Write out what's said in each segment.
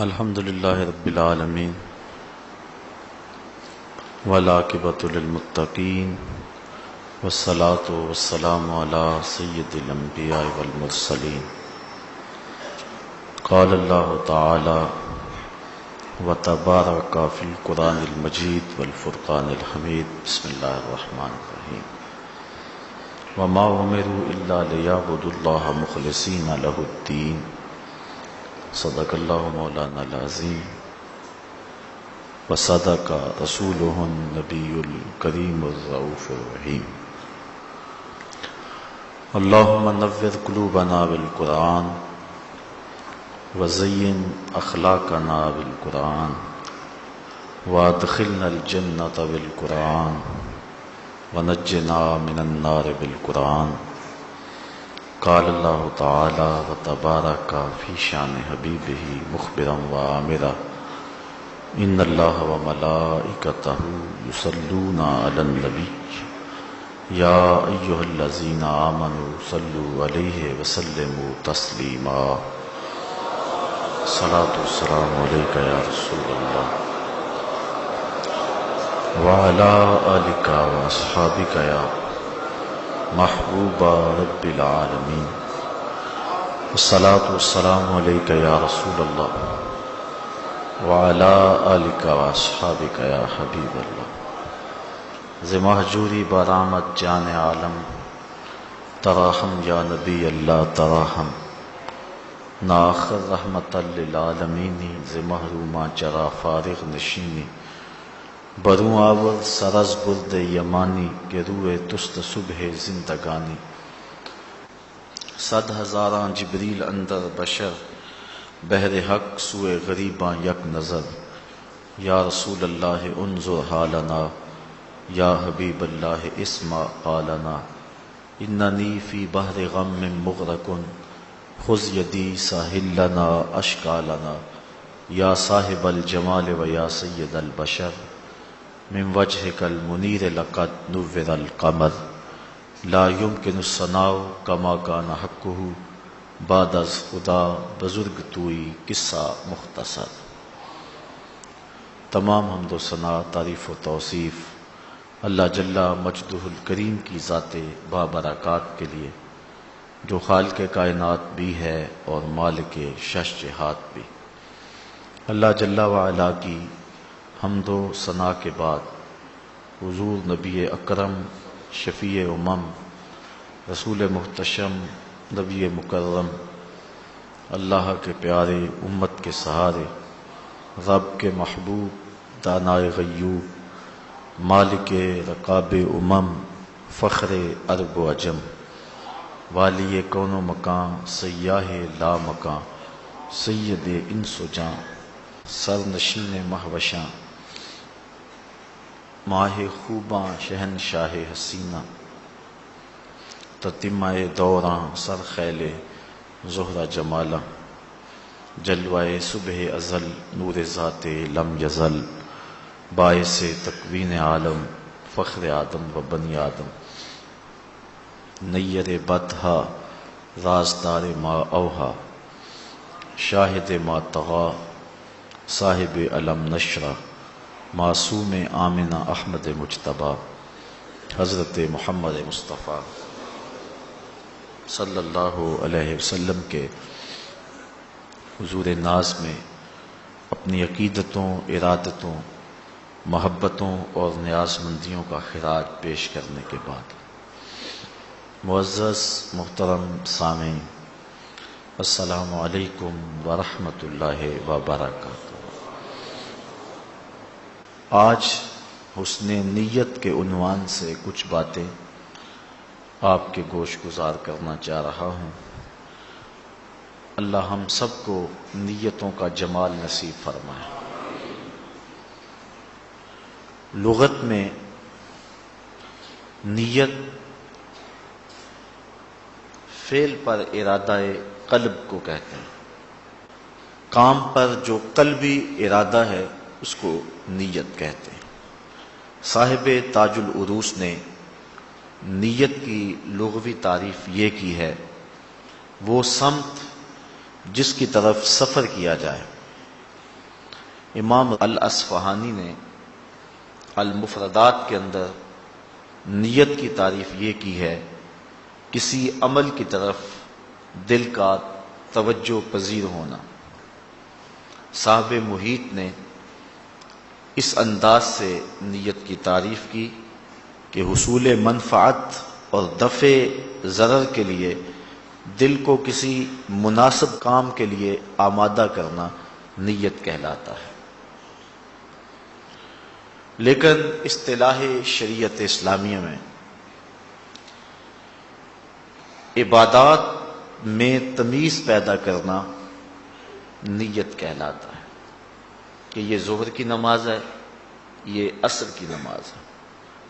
الحمد للہ رب العالمین والعاقبۃ للمتقین والصلاۃ والسلام علی سید الانبیاء والمرسلین قال اللہ تعالی وتبارک فی القرآن المجید والفرقان الحمید بسم اللہ الرحمن الرحیم وما امروا الا لیعبدوا اللہ مخلصین لہ الدین صدق اللہ مولانا العظیم وصدق رسولہ النبی الکریم الرؤوف الرحیم اللہم نور قلوبنا بالقرآن وزین اخلاقنا بالقرآن وادخلنا الجنۃ بالقرآن ونجنا من النار بالقرآن قال اللہ تعالی وتبارک فی شان حبیبہ مخبرا وآمرا ان اللہ وملائکتہ یصلون علی النبی یا ایہا الذین آمنوا صلوا علیہ وسلموا تسلیما الصلاۃ والسلام علیک یا رسول اللہ وعلی آلک واصحابک یا محبوب رب العالمین الصلاۃ والسلام علیک یا رسول اللہ وعلی آلک واصحابک یا حبیب اللہ ز مہجوری برآمد جان عالم تراہم یا نبی اللہ تراہم ناخر رحمت للعالمین ز محرومہ چرا فارغ نشینی بروں آور سرز برد یمانی کہ روئے تست صبح زندگانی صد ہزاراں جبریل اندر بشر بہر حق سوئے غریباں یک نظر یا رسول اللہ انظر حالنا یا حبیب اللہ اسمع قالنا اننی فی بحر غم مغرق خذ یدی ساحل لنا اشکالنا یا صاحب الجمال و یا سید البشر من وجهك المنیر لقد نور القمر لا يمكن الثناء كما كان حقه بعد از خدا بزرگ توئی قصہ مختصر۔ تمام حمد و ثنا تعریف و توصیف اللہ جل مجدہ الکریم کی ذات بابرکات کے لیے جو خالق کائنات بھی ہے اور مالک شش جہات بھی۔ اللہ جل وعلا کی حمد و ثنا کے بعد حضور نبی اکرم شفیع امم رسول محتشم نبی مکرم اللہ کے پیارے امت کے سہارے رب کے محبوب دانائے غیوب مالک رقاب امم فخر عرب و عجم والی کون و مکان سیاہ لا مکان سید انس و جاں سرنشین مہوشاں ماہ خوباں شہنشاہ حسینہ تتمہ دوراں سر خیل زہرہ جمالہ جلوہ صبح ازل نور ذات لم یزل باعث تکوین عالم فخر آدم و بنی آدم نیر بطحا رازدار ما اوہا شاہد ما طغا صاحب علم نشرہ معصوم آمنہ احمد مجتبیٰ حضرت محمد مصطفیٰ صلی اللہ علیہ وسلم کے حضور ناز میں اپنی عقیدتوں ارادتوں محبتوں اور نیاز مندیوں کا خراج پیش کرنے کے بعد معزز محترم سامعین السلام علیکم ورحمۃ اللہ وبرکاتہ۔ آج حسن نیت کے عنوان سے کچھ باتیں آپ کے گوش گزار کرنا چاہ رہا ہوں۔ اللہ ہم سب کو نیتوں کا جمال نصیب فرمائے۔ لغت میں نیت فعل پر ارادہ قلب کو کہتے ہیں، کام پر جو قلبی ارادہ ہے اس کو نیت کہتے ہیں۔ صاحب تاج العروس نے نیت کی لغوی تعریف یہ کی ہے، وہ سمت جس کی طرف سفر کیا جائے امام الاصفہانی نے المفردات کے اندر نیت کی تعریف یہ کی ہے، کسی عمل کی طرف دل کا توجہ پذیر ہونا۔ صاحب محیط نے اس انداز سے نیت کی تعریف کی کہ حصول منفعت اور دفع ضرر کے لیے دل کو کسی مناسب کام کے لیے آمادہ کرنا نیت کہلاتا ہے۔ لیکن اصطلاح شریعت اسلامیہ میں عبادات میں تمیز پیدا کرنا نیت کہلاتا ہے کہ یہ ظہر کی نماز ہے، یہ عصر کی نماز ہے۔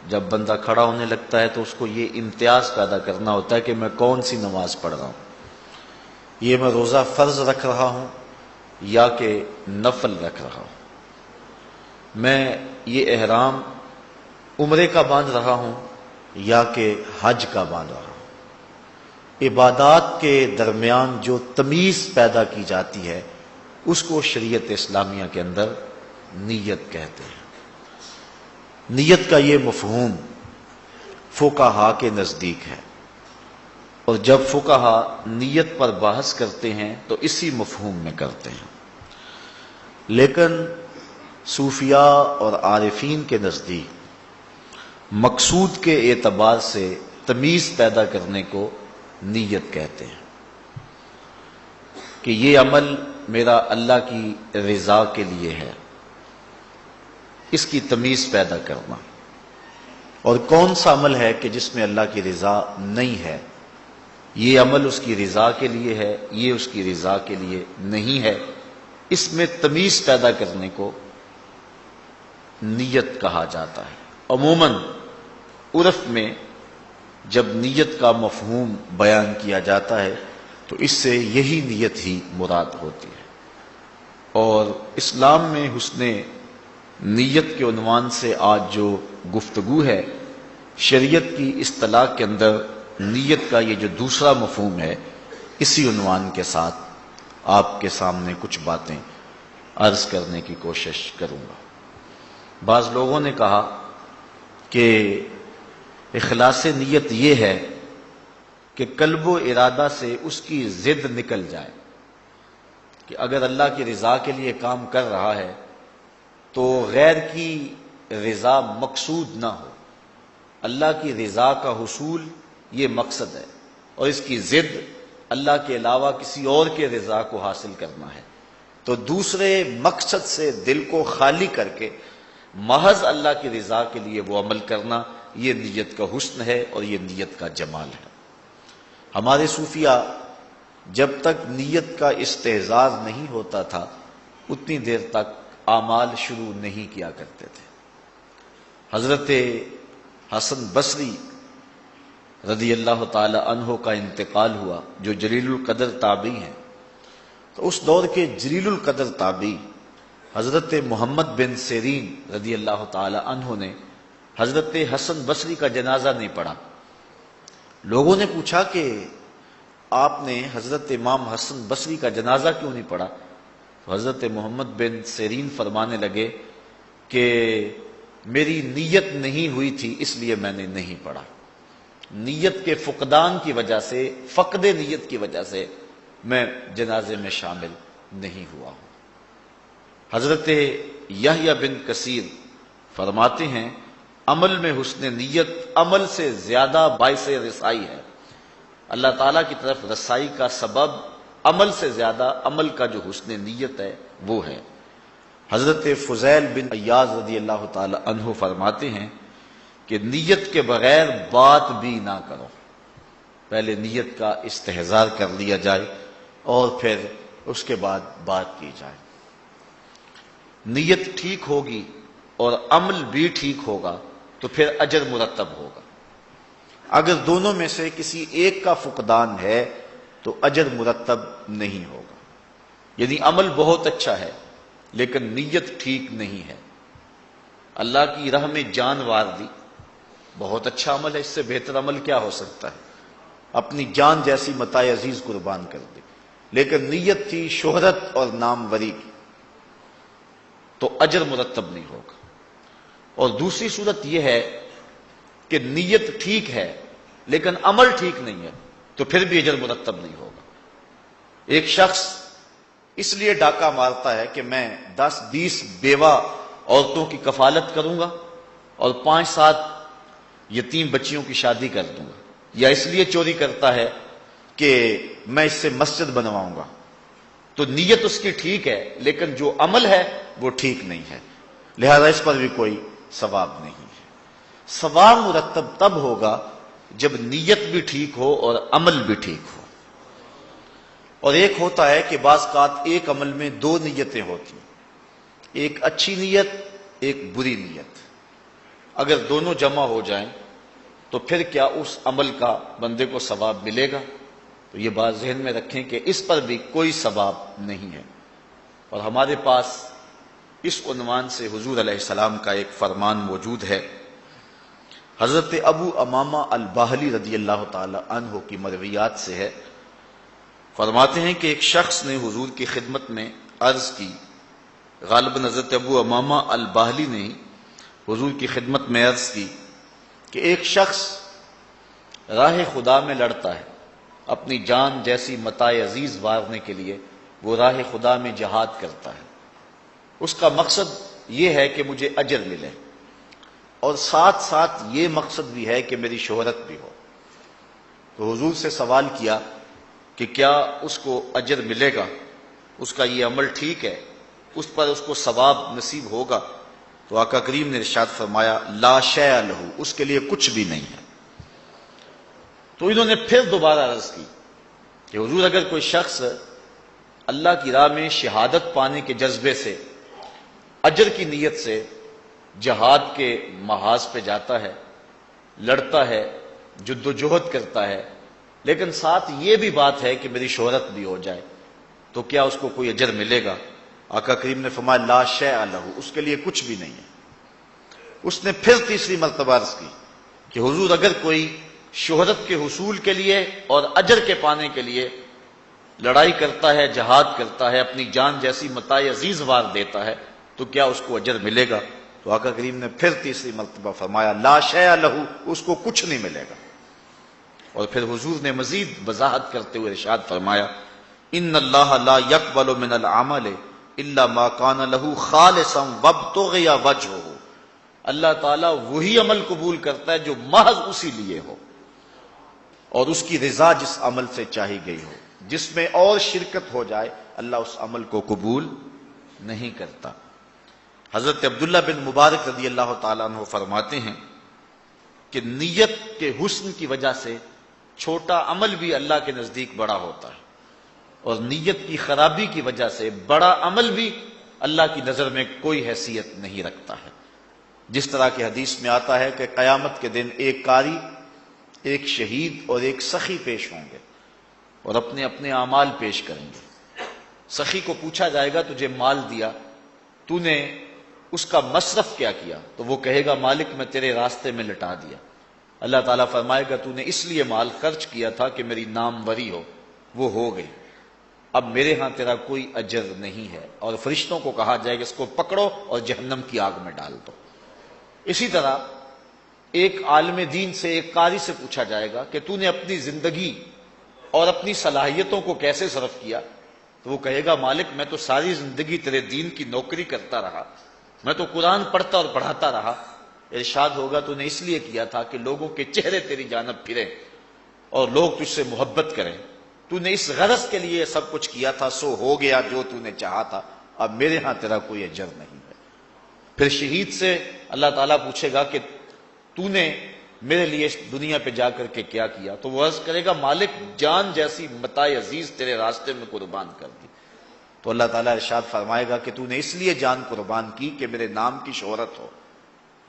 جب بندہ کھڑا ہونے لگتا ہے تو اس کو یہ امتیاز پیدا کرنا ہوتا ہے کہ میں کون سی نماز پڑھ رہا ہوں، یہ میں روزہ فرض رکھ رہا ہوں یا کہ نفل رکھ رہا ہوں، میں یہ احرام عمرے کا باندھ رہا ہوں یا کہ حج کا باندھ رہا ہوں۔ عبادات کے درمیان جو تمیز پیدا کی جاتی ہے اس کو شریعت اسلامیہ کے اندر نیت کہتے ہیں۔ نیت کا یہ مفہوم فقہا کے نزدیک ہے، اور جب فقہا نیت پر بحث کرتے ہیں تو اسی مفہوم میں کرتے ہیں، لیکن صوفیاء اور عارفین کے نزدیک مقصود کے اعتبار سے تمیز پیدا کرنے کو نیت کہتے ہیں کہ یہ عمل میرا اللہ کی رضا کے لیے ہے، اس کی تمیز پیدا کرنا، اور کون سا عمل ہے کہ جس میں اللہ کی رضا نہیں ہے، یہ عمل اس کی رضا کے لیے ہے، یہ اس کی رضا کے لیے نہیں ہے، اس میں تمیز پیدا کرنے کو نیت کہا جاتا ہے۔ عموماً عرف میں جب نیت کا مفہوم بیان کیا جاتا ہے تو اس سے یہی نیت ہی مراد ہوتی ہے، اور اسلام میں حسن نیت کے عنوان سے آج جو گفتگو ہے، شریعت کی اصطلاح کے اندر نیت کا یہ جو دوسرا مفہوم ہے، اسی عنوان کے ساتھ آپ کے سامنے کچھ باتیں عرض کرنے کی کوشش کروں گا۔ بعض لوگوں نے کہا کہ اخلاص نیت یہ ہے کہ قلب و ارادہ سے اس کی ضد نکل جائے، کہ اگر اللہ کی رضا کے لیے کام کر رہا ہے تو غیر کی رضا مقصود نہ ہو، اللہ کی رضا کا حصول یہ مقصد ہے، اور اس کی ضد اللہ کے علاوہ کسی اور کے رضا کو حاصل کرنا ہے، تو دوسرے مقصد سے دل کو خالی کر کے محض اللہ کی رضا کے لیے وہ عمل کرنا، یہ نیت کا حسن ہے اور یہ نیت کا جمال ہے۔ ہمارے صوفیاء جب تک نیت کا استحضار نہیں ہوتا تھا اتنی دیر تک اعمال شروع نہیں کیا کرتے تھے۔ حضرت حسن بصری رضی اللہ تعالی عنہ کا انتقال ہوا، جو جلیل القدر تابعی ہیں، تو اس دور کے جلیل القدر تابعی حضرت محمد بن سیرین رضی اللہ تعالی عنہ نے حضرت حسن بصری کا جنازہ نہیں پڑھا۔ لوگوں نے پوچھا کہ آپ نے حضرت امام حسن بصری کا جنازہ کیوں نہیں پڑھا؟ تو حضرت محمد بن سیرین فرمانے لگے کہ میری نیت نہیں ہوئی تھی اس لیے میں نے نہیں پڑھا، نیت کے فقدان کی وجہ سے، فقد نیت کی وجہ سے میں جنازے میں شامل نہیں ہوا ہوں۔ حضرت یحییٰ بن کثیر فرماتے ہیں عمل میں حسن نیت عمل سے زیادہ باعث رسائی ہے، اللہ تعالیٰ کی طرف رسائی کا سبب عمل سے زیادہ عمل کا جو حسن نیت ہے وہ ہے۔ حضرت فضیل بن عیاض رضی اللہ تعالی عنہ فرماتے ہیں کہ نیت کے بغیر بات بھی نہ کرو، پہلے نیت کا استحضار کر لیا جائے اور پھر اس کے بعد بات کی جائے۔ نیت ٹھیک ہوگی اور عمل بھی ٹھیک ہوگا تو پھر اجر مرتب ہوگا، اگر دونوں میں سے کسی ایک کا فقدان ہے تو اجر مرتب نہیں ہوگا۔ یعنی عمل بہت اچھا ہے لیکن نیت ٹھیک نہیں ہے، اللہ کی راہ میں جان وار دی، بہت اچھا عمل ہے، اس سے بہتر عمل کیا ہو سکتا ہے، اپنی جان جیسی متاع عزیز قربان کر دی، لیکن نیت تھی شہرت اور ناموری کی۔ تو اجر مرتب نہیں ہوگا، اور دوسری صورت یہ ہے کہ نیت ٹھیک ہے لیکن عمل ٹھیک نہیں ہے تو پھر بھی اجر مرتب نہیں ہوگا۔ ایک شخص اس لیے ڈاکہ مارتا ہے کہ میں 10-20 بیوہ عورتوں کی کفالت کروں گا اور 5-7 یتیم بچیوں کی شادی کر دوں گا، یا اس لیے چوری کرتا ہے کہ میں اس سے مسجد بنواؤں گا، تو نیت اس کی ٹھیک ہے لیکن جو عمل ہے وہ ٹھیک نہیں ہے، لہذا اس پر بھی کوئی ثواب نہیں ہے۔ ثواب مرتب تب ہوگا جب نیت بھی ٹھیک ہو اور عمل بھی ٹھیک ہو۔ اور ایک ہوتا ہے کہ بعض اوقات ایک عمل میں 2 نیتیں ہوتی ہیں، ایک اچھی نیت ایک بری نیت، اگر دونوں جمع ہو جائیں تو پھر کیا اس عمل کا بندے کو ثواب ملے گا؟ تو یہ بات ذہن میں رکھیں کہ اس پر بھی کوئی ثواب نہیں ہے۔ اور ہمارے پاس اس عنوان سے حضور علیہ السلام کا ایک فرمان موجود ہے، حضرت ابو امامہ الباہلی رضی اللہ تعالی عنہ کی مرویات سے ہے، فرماتے ہیں کہ ایک شخص نے حضور کی خدمت میں عرض کی، غالباً حضرت ابو امامہ الباہلی نے حضور کی خدمت میں عرض کی کہ ایک شخص راہ خدا میں لڑتا ہے، اپنی جان جیسی متاع عزیز وارنے کے لیے وہ راہ خدا میں جہاد کرتا ہے، اس کا مقصد یہ ہے کہ مجھے اجر ملے، اور ساتھ ساتھ یہ مقصد بھی ہے کہ میری شہرت بھی ہو۔ تو حضور سے سوال کیا کہ کیا اس کو اجر ملے گا، اس کا یہ عمل ٹھیک ہے، اس پر اس کو ثواب نصیب ہوگا؟ تو آقا کریم نے ارشاد فرمایا لا شیء لہ، اس کے لیے کچھ بھی نہیں ہے۔ تو انہوں نے پھر دوبارہ عرض کی کہ حضور اگر کوئی شخص اللہ کی راہ میں شہادت پانے کے جذبے سے، اجر کی نیت سے جہاد کے محاذ پہ جاتا ہے، لڑتا ہے، جد و جہد کرتا ہے، لیکن ساتھ یہ بھی بات ہے کہ میری شہرت بھی ہو جائے، تو کیا اس کو کوئی اجر ملے گا؟ آقا کریم نے فرمایا لا شیء لہ، اس کے لیے کچھ بھی نہیں ہے۔ اس نے پھر تیسری مرتبہ عرض کی کہ حضور اگر کوئی شہرت کے حصول کے لیے اور اجر کے پانے کے لیے لڑائی کرتا ہے، جہاد کرتا ہے، اپنی جان جیسی متاع عزیز وار دیتا ہے، تو کیا اس کو اجر ملے گا؟ تو آقا کریم نے پھر تیسری مرتبہ فرمایا لا شیء لہ، اس کو کچھ نہیں ملے گا۔ اور پھر حضور نے مزید وضاحت کرتے ہوئے ارشاد فرمایا ان اللہ لا يقبل من العمل الا ما كان له خالصا وابتغي وجهه، اللہ تعالیٰ وہی عمل قبول کرتا ہے جو محض اسی لیے ہو اور اس کی رضا جس عمل سے چاہی گئی ہو، جس میں اور شرکت ہو جائے اللہ اس عمل کو قبول نہیں کرتا۔ حضرت عبداللہ بن مبارک رضی اللہ تعالیٰ عنہ فرماتے ہیں کہ نیت کے حسن کی وجہ سے چھوٹا عمل بھی اللہ کے نزدیک بڑا ہوتا ہے، اور نیت کی خرابی کی وجہ سے بڑا عمل بھی اللہ کی نظر میں کوئی حیثیت نہیں رکھتا ہے۔ جس طرح کی حدیث میں آتا ہے کہ قیامت کے دن ایک قاری، ایک شہید اور ایک سخی پیش ہوں گے اور اپنے اپنے اعمال پیش کریں گے۔ سخی کو پوچھا جائے گا تجھے مال دیا، تو نے اس کا مصرف کیا کیا؟ تو وہ کہے گا مالک میں تیرے راستے میں لٹا دیا۔ اللہ تعالیٰ فرمائے گا تو نے اس لیے مال خرچ کیا تھا کہ میری ناموری ہو، وہ ہو گئی، اب میرے ہاں تیرا کوئی اجر نہیں ہے، اور فرشتوں کو کہا جائے کہ اس کو پکڑو اور جہنم کی آگ میں ڈال دو۔ اسی طرح ایک عالم دین سے، ایک قاری سے پوچھا جائے گا کہ تو نے اپنی زندگی اور اپنی صلاحیتوں کو کیسے صرف کیا؟ تو وہ کہے گا مالک میں تو ساری زندگی تیرے دین کی نوکری کرتا رہا، میں تو قرآن پڑھتا اور پڑھاتا رہا۔ ارشاد ہوگا تو نے اس لیے کیا تھا کہ لوگوں کے چہرے تیری جانب پھریں اور لوگ تجھ سے محبت کریں، تو نے اس غرض کے لیے سب کچھ کیا تھا، سو ہو گیا جو تو نے چاہا تھا، اب میرے ہاں تیرا کوئی اجر نہیں ہے۔ پھر شہید سے اللہ تعالیٰ پوچھے گا کہ تو نے میرے لیے دنیا پہ جا کر کے کیا کیا؟ تو وہ عرض کرے گا مالک جان جیسی متاع عزیز تیرے راستے میں قربان کر دی۔ تو اللہ تعالیٰ ارشاد فرمائے گا کہ تو نے اس لیے جان قربان کی کہ میرے نام کی شہرت ہو،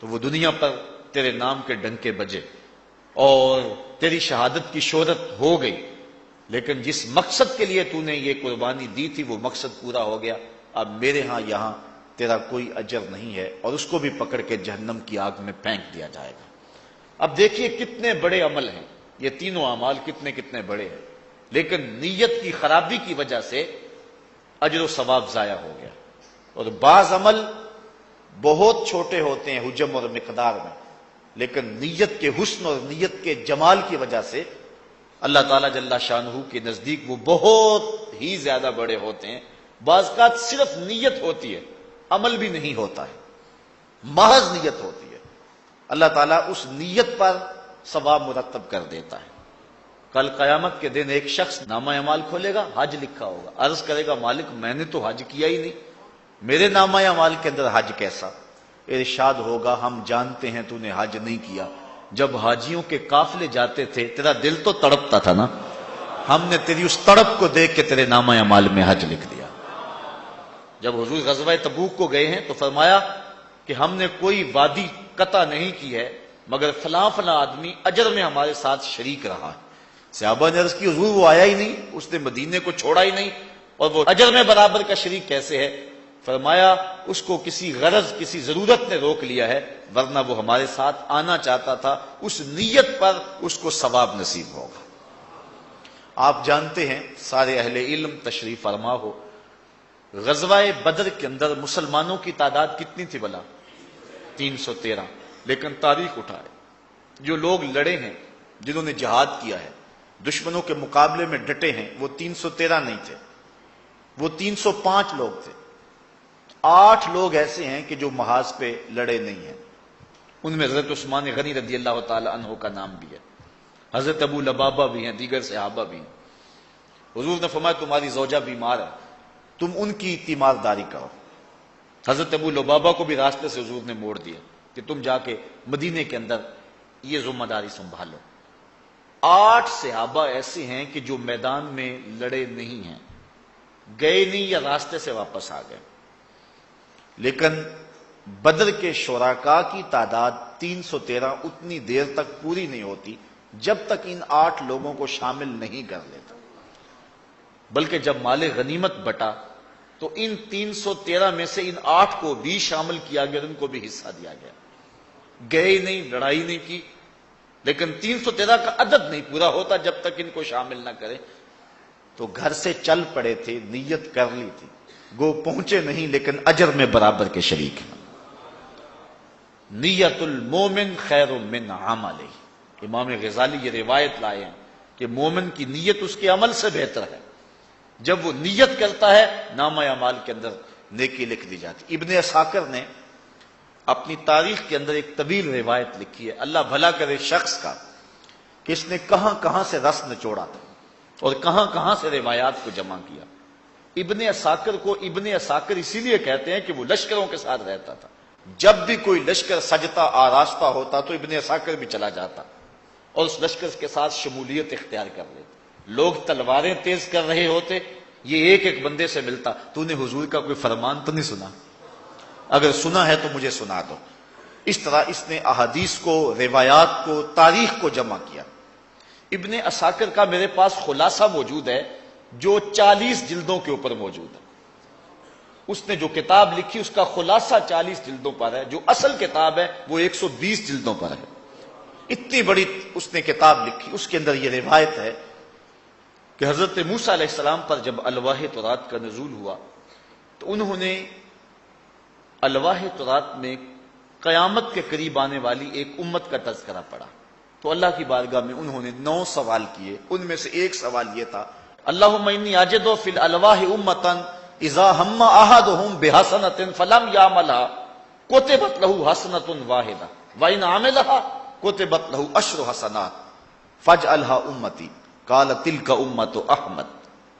تو وہ دنیا پر تیرے نام کے ڈنکے بجے اور تیری شہادت کی شہرت ہو گئی، لیکن جس مقصد کے لیے تو نے یہ قربانی دی تھی وہ مقصد پورا ہو گیا، اب میرے ہاں یہاں تیرا کوئی اجر نہیں ہے، اور اس کو بھی پکڑ کے جہنم کی آگ میں پھینک دیا جائے گا۔ اب دیکھیے کتنے بڑے عمل ہیں یہ تینوں اعمال، کتنے بڑے ہیں، لیکن نیت کی خرابی کی وجہ سے اجر و ثواب ضائع ہو گیا۔ اور بعض عمل بہت چھوٹے ہوتے ہیں حجم اور مقدار میں، لیکن نیت کے حسن اور نیت کے جمال کی وجہ سے اللہ تعالیٰ جل شانہ کے نزدیک وہ بہت ہی زیادہ بڑے ہوتے ہیں۔ بعض اوقات صرف نیت ہوتی ہے، عمل بھی نہیں ہوتا ہے، محض نیت ہوتی ہے، اللہ تعالیٰ اس نیت پر ثواب مرتب کر دیتا ہے۔ کل قیامت کے دن ایک شخص نامہ اعمال کھولے گا، حج لکھا ہوگا، عرض کرے گا مالک میں نے تو حج کیا ہی نہیں، میرے نامہ اعمال کے اندر حج کیسا؟ ارشاد ہوگا ہم جانتے ہیں تو نے حج نہیں کیا، جب حاجیوں کے قافلے جاتے تھے تیرا دل تو تڑپتا تھا نا، ہم نے تیری اس تڑپ کو دیکھ کے تیرے نامہ اعمال میں حج لکھ دیا۔ جب حضور غزوہ تبوک کو گئے ہیں تو فرمایا کہ ہم نے کوئی وادی قطع نہیں کی ہے مگر فلاں فلاں آدمی اجر میں ہمارے ساتھ شریک رہا ہے۔ صحابہ نے عرض کی حضور وہ آیا ہی نہیں، اس نے مدینے کو چھوڑا ہی نہیں، اور وہ اجر میں برابر کا شریک کیسے ہے؟ فرمایا اس کو کسی غرض کسی ضرورت نے روک لیا ہے، ورنہ وہ ہمارے ساتھ آنا چاہتا تھا، اس نیت پر اس کو ثواب نصیب ہوگا۔ آپ جانتے ہیں سارے اہل علم تشریف فرما ہو، غزوہ بدر کے اندر مسلمانوں کی تعداد کتنی تھی بلا؟ 313، لیکن تاریخ اٹھائے جو لوگ لڑے ہیں، جنہوں نے جہاد کیا ہے، دشمنوں کے مقابلے میں ڈٹے ہیں، وہ 313 نہیں تھے، وہ 305 لوگ تھے۔ 8 لوگ ایسے ہیں کہ جو محاذ پہ لڑے نہیں ہیں، ان میں حضرت عثمان غنی رضی اللہ تعالی عنہ کا نام بھی ہے، حضرت ابو لبابہ بھی ہیں، دیگر صحابہ بھی ہیں۔ حضور نے فرمایا تمہاری زوجہ بیمار ہے، تم ان کی تیمارداری کرو۔ حضرت ابو لبابہ کو بھی راستے سے حضور نے موڑ دیا کہ تم جا کے مدینے کے اندر یہ ذمہ داری سنبھالو۔ 8 صحابہ ایسے ہیں کہ جو میدان میں لڑے نہیں ہیں، گئے نہیں یا راستے سے واپس آ گئے، لیکن بدر کے شرکاء کی تعداد 313 اتنی دیر تک پوری نہیں ہوتی جب تک ان 8 لوگوں کو شامل نہیں کر لیتا، بلکہ جب مال غنیمت بٹا تو ان 313 میں سے ان 8 کو بھی شامل کیا گیا، ان کو بھی حصہ دیا گیا۔ گئے نہیں، لڑائی نہیں کی، لیکن 313 کا عدد نہیں پورا ہوتا جب تک ان کو شامل نہ کرے۔ تو گھر سے چل پڑے تھے، نیت کر لی تھی، گو پہنچے نہیں لیکن اجر میں برابر کے شریک ہیں۔ نیت المومن خیر من عملہ، امام غزالی یہ روایت لائے ہیں کہ مومن کی نیت اس کے عمل سے بہتر ہے۔ جب وہ نیت کرتا ہے نامہ اعمال کے اندر نیکی لکھ دی جاتی۔ ابن عساکر نے اپنی تاریخ کے اندر ایک طویل روایت لکھی ہے، اللہ بھلا کرے شخص کا، کہ اس نے کہاں کہاں سے رس نچوڑا تھا اور کہاں کہاں سے روایات کو جمع کیا۔ ابن عساکر کو ابن عساکر اسی لیے کہتے ہیں کہ وہ لشکروں کے ساتھ رہتا تھا، جب بھی کوئی لشکر سجتا آراستہ ہوتا تو ابن عساکر بھی چلا جاتا اور اس لشکر کے ساتھ شمولیت اختیار کر لیتا۔ لوگ تلواریں تیز کر رہے ہوتے، یہ ایک ایک بندے سے ملتا، تو نے حضور کا کوئی فرمان تو نہیں سنا؟ اگر سنا ہے تو مجھے سنا دو۔ اس طرح اس نے احادیث کو، روایات کو، تاریخ کو جمع کیا۔ ابن عساکر کا میرے پاس خلاصہ موجود ہے جو 40 جلدوں کے اوپر موجود ہے۔ اس نے جو کتاب لکھی اس کا خلاصہ 40 جلدوں پر ہے، جو اصل کتاب ہے وہ 120 جلدوں پر ہے۔ اتنی بڑی اس نے کتاب لکھی، اس کے اندر یہ روایت ہے کہ حضرت موسیٰ علیہ السلام پر جب الواح تورات کا نزول ہوا تو انہوں نے الواح تورات میں قیامت کے قریب آنے والی ایک امت کا تذکرہ پڑھا، تو اللہ کی بارگاہ میں انہوں نے 9 سوال کیے۔ ان میں سے ایک سوال یہ تھا، اللہم انی اجد فی الالواح امتا اذا ہم احدہم بحسنۃ فلم یعملها کتبت لہ حسنۃ واحدہ وان عملها کتبت لہ 10 حسنات فاجعلها امتی قال تلک امت احمد۔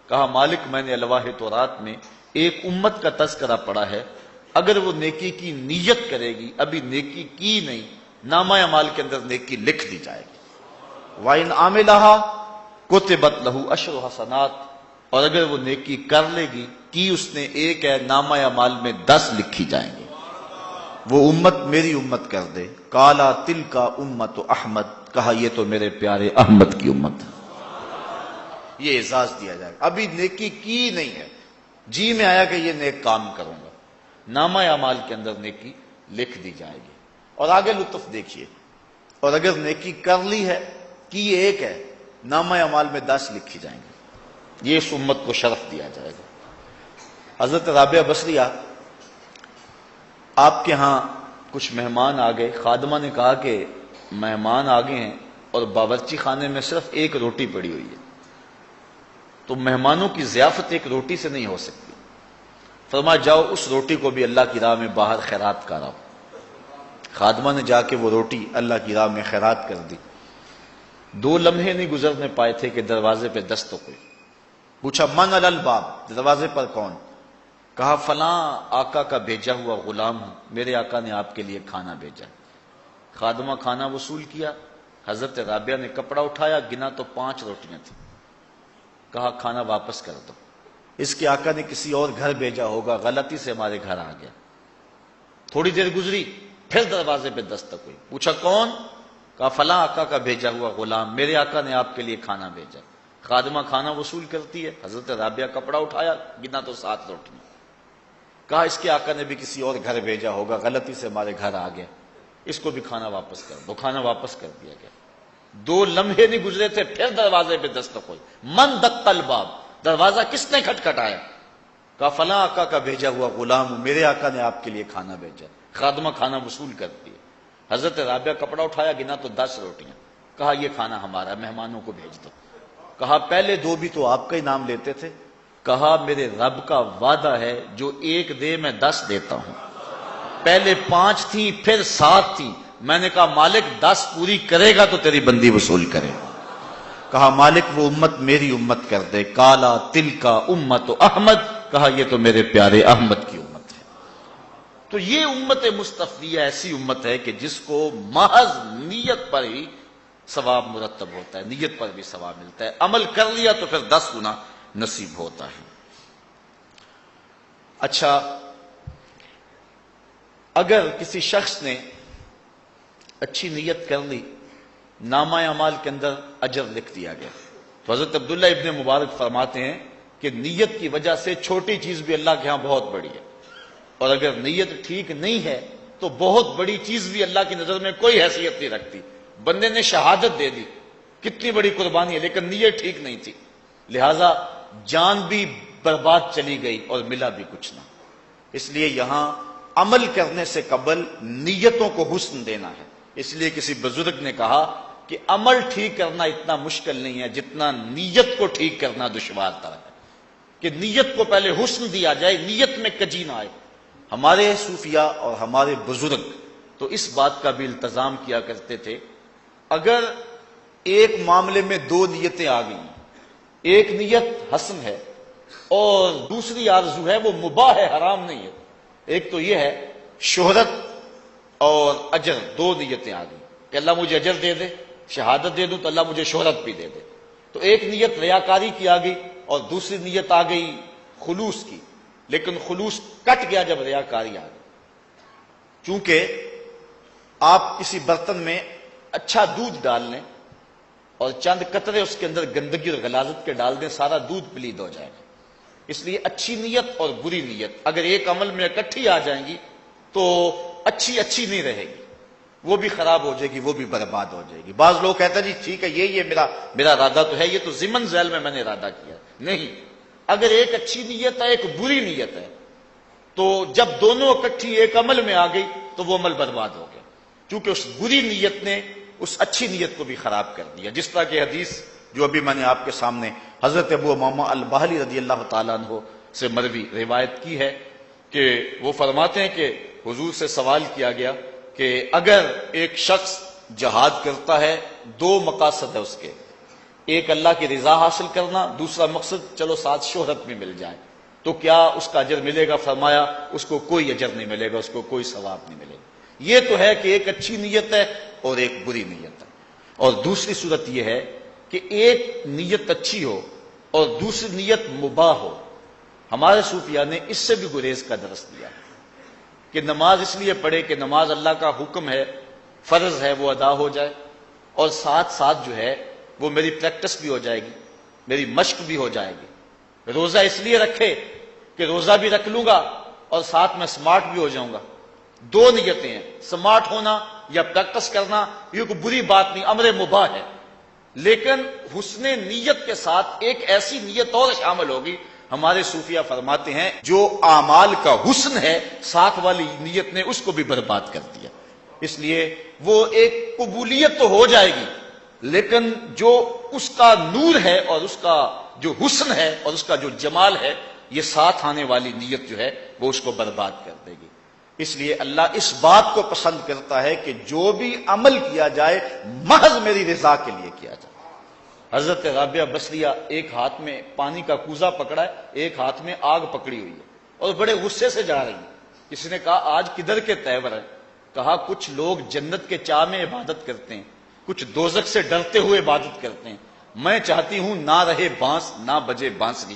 کہا مالک میں نے الواح تورات میں ایک امت کا تذکرہ پڑھا ہے، اگر وہ نیکی کی نیت کرے گی، ابھی نیکی کی نہیں، نامہ اعمال کے اندر نیکی لکھ دی جائے گی۔ وَإِنْ عَمِلَهَا كُتِبَتْ لَهُ 10 حسنات، اور اگر وہ نیکی کر لے گی، کی اس نے ایک ہے، نامہ اعمال میں 10 لکھی جائیں گی۔ وہ امت میری امت کر دے، قَالَ تِلْكَ أُمَّةُ احمد، کہا یہ تو میرے پیارے احمد کی امت ہے۔ یہ اعزاز دیا جائے گا، ابھی نیکی کی نہیں ہے، جی میں آیا کہ یہ نیک کام کروں گا، نامہ اعمال کے اندر نیکی لکھ دی جائے گی۔ اور آگے لطف دیکھیے، اور اگر نیکی کر لی ہے، کی ایک ہے، نامہ اعمال میں 10 لکھی جائیں گے۔ یہ اس امت کو شرف دیا جائے گا۔ حضرت رابعہ بصریہ آپ کے ہاں کچھ مہمان آ گئے، خادمہ نے کہا کہ مہمان آ گئے ہیں اور باورچی خانے میں صرف ایک روٹی پڑی ہوئی ہے، تو مہمانوں کی ضیافت ایک روٹی سے نہیں ہو سکتی۔ فرمایا جاؤ اس روٹی کو بھی اللہ کی راہ میں باہر خیرات کراؤ۔ خادمہ نے جا کے وہ روٹی اللہ کی راہ میں خیرات کر دی۔ 2 لمحے نہیں گزرنے پائے تھے کہ دروازے پہ دستک ہوئی۔ پوچھا من علی الباب، دروازے پر کون؟ کہا فلاں آقا کا بھیجا ہوا غلام ہوں، میرے آقا نے آپ کے لیے کھانا بھیجا۔ خادمہ کھانا وصول کیا، حضرت رابعہ نے کپڑا اٹھایا، گنا تو 5 روٹیاں تھیں، کہا کھانا واپس کر دو، اس کے آقا نے کسی اور گھر بھیجا ہوگا، غلطی سے ہمارے گھر آ گیا۔ تھوڑی دیر گزری، پھر دروازے پہ دستک ہوئی، پوچھا کون؟ کہا فلاں آقا کا بھیجا ہوا غلام، میرے آقا نے آپ کے لیے کھانا بھیجا۔ خادمہ کھانا وصول کرتی ہے، حضرت رابعہ کپڑا اٹھایا، گنا تو 7 روٹیاں، کہا اس کے آقا نے بھی کسی اور گھر بھیجا ہوگا، غلطی سے ہمارے گھر آ گیا، اس کو بھی کھانا واپس کر دو۔ کھانا واپس کر دیا گیا۔ 2 لمحے نہیں گزرے تھے، پھر دروازے پہ دستک ہوئی، من دق الباب، دروازہ کس نے کھٹکھٹایا؟ کہا فلاں آقا کا بھیجا ہوا غلام ہوں، میرے آقا نے آپ کے لیے کھانا بھیجا۔ خادمہ کھانا وصول کرتی ہے، حضرت رابعہ کپڑا اٹھایا، گنا تو 10 روٹیاں، کہا یہ کھانا ہمارا، مہمانوں کو بھیج دو۔ کہا پہلے 2 بھی تو آپ کا ہی نام لیتے تھے۔ کہا میرے رب کا وعدہ ہے جو 1 دے میں 10 دیتا ہوں، پہلے 5 تھی پھر 7 تھی، میں نے کہا مالک 10 پوری کرے گا تو تیری بندی وصول کرے۔ کہا مالک وہ امت میری امت کر دے، کالا تل کا امت احمد، کہا یہ تو میرے پیارے احمد کی امت ہے۔ تو یہ امت مصطفیہ ایسی امت ہے کہ جس کو محض نیت پر ہی ثواب مرتب ہوتا ہے، نیت پر بھی ثواب ملتا ہے، عمل کر لیا تو پھر 10 گنا نصیب ہوتا ہے۔ اچھا، اگر کسی شخص نے اچھی نیت کر لی، نامہ اعمال کے اندر اجر لکھ دیا گیا، تو حضرت عبداللہ ابن مبارک فرماتے ہیں کہ نیت کی وجہ سے چھوٹی چیز بھی اللہ کے ہاں بہت بڑی ہے، اور اگر نیت ٹھیک نہیں ہے تو بہت بڑی چیز بھی اللہ کی نظر میں کوئی حیثیت نہیں رکھتی۔ بندے نے شہادت دے دی، کتنی بڑی قربانی ہے، لیکن نیت ٹھیک نہیں تھی، لہذا جان بھی برباد چلی گئی اور ملا بھی کچھ نہ۔ اس لیے یہاں عمل کرنے سے قبل نیتوں کو حسن دینا ہے۔ اس لیے کسی بزرگ نے کہا کہ عمل ٹھیک کرنا اتنا مشکل نہیں ہے جتنا نیت کو ٹھیک کرنا دشوار تر ہے، کہ نیت کو پہلے حسن دیا جائے، نیت میں کجی نہ آئے۔ ہمارے صوفیاء اور ہمارے بزرگ تو اس بات کا بھی التزام کیا کرتے تھے، اگر ایک معاملے میں 2 نیتیں آ گئی، ایک نیت حسن ہے اور دوسری آرزو ہے وہ مباح ہے، حرام نہیں ہے، ایک تو یہ ہے شہرت اور اجر، 2 نیتیں آ گئی کہ اللہ مجھے اجر دے دے، شہادت دے دوں تو اللہ مجھے شہرت بھی دے دے، تو ایک نیت ریاکاری کی آ گئی اور دوسری نیت آ گئی خلوص کی، لیکن خلوص کٹ گیا جب ریاکاری آ گئی۔ چونکہ آپ کسی برتن میں اچھا دودھ ڈال لیں اور چند قطرے اس کے اندر گندگی اور غلاظت کے ڈال دیں، سارا دودھ پلید ہو جائے گا۔ اس لیے اچھی نیت اور بری نیت اگر ایک عمل میں اکٹھی آ جائیں گی تو اچھی نہیں رہے گی، وہ بھی خراب ہو جائے گی، وہ بھی برباد ہو جائے گی۔ بعض لوگ کہتے ہیں جی ٹھیک ہے یہ میرا ارادہ تو ہے، یہ تو ضمن ذیل میں نے ارادہ کیا، نہیں، اگر ایک اچھی نیت ہے ایک بری نیت ہے تو جب دونوں اکٹھی ایک عمل میں آ گئی تو وہ عمل برباد ہو گیا، کیونکہ اس بری نیت نے اس اچھی نیت کو بھی خراب کر دیا۔ جس طرح کہ حدیث جو ابھی میں نے آپ کے سامنے حضرت ابو امامہ الباہلی رضی اللہ تعالیٰ عنہ سے مروی روایت کی ہے کہ وہ فرماتے ہیں کہ حضور سے سوال کیا گیا کہ اگر ایک شخص جہاد کرتا ہے، 2 مقاصد ہے اس کے، ایک اللہ کی رضا حاصل کرنا، دوسرا مقصد چلو ساتھ شہرت بھی مل جائے، تو کیا اس کا اجر ملے گا؟ فرمایا اس کو کوئی اجر نہیں ملے گا، اس کو کوئی ثواب نہیں ملے گا۔ یہ تو ہے کہ ایک اچھی نیت ہے اور ایک بری نیت ہے، اور دوسری صورت یہ ہے کہ ایک نیت اچھی ہو اور دوسری نیت مباح ہو۔ ہمارے صوفیاء نے اس سے بھی گریز کا درس دیا کہ نماز اس لیے پڑھے کہ نماز اللہ کا حکم ہے، فرض ہے، وہ ادا ہو جائے، اور ساتھ ساتھ جو ہے وہ میری پریکٹس بھی ہو جائے گی، میری مشق بھی ہو جائے گی۔ روزہ اس لیے رکھے کہ روزہ بھی رکھ لوں گا اور ساتھ میں سمارٹ بھی ہو جاؤں گا۔ 2 نیتیں ہیں، سمارٹ ہونا یا پریکٹس کرنا، یہ کوئی بری بات نہیں، امر مباح ہے، لیکن حسن نیت کے ساتھ ایک ایسی نیت اور شامل ہوگی، ہمارے صوفیہ فرماتے ہیں جو اعمال کا حسن ہے ساتھ والی نیت نے اس کو بھی برباد کر دیا. اس لیے وہ ایک قبولیت تو ہو جائے گی لیکن جو اس کا نور ہے اور اس کا جو حسن ہے اور اس کا جو جمال ہے یہ ساتھ آنے والی نیت جو ہے وہ اس کو برباد کر دے گی. اس لیے اللہ اس بات کو پسند کرتا ہے کہ جو بھی عمل کیا جائے محض میری رضا کے لیے کیا جائے. حضرت رابعہ بصریہ ایک ہاتھ میں پانی کا کوزہ پکڑا ہے, ایک ہاتھ میں آگ پکڑی ہوئی ہے اور بڑے غصے سے جا رہی ہیں. کسی نے کہا آج کدھر کے تیور ہیں؟ کہا کچھ لوگ جنت کے چاہ میں عبادت کرتے ہیں, کچھ دوزخ سے ڈرتے ہوئے عبادت کرتے ہیں. میں چاہتی ہوں نہ رہے بانس نہ بجے بانسری,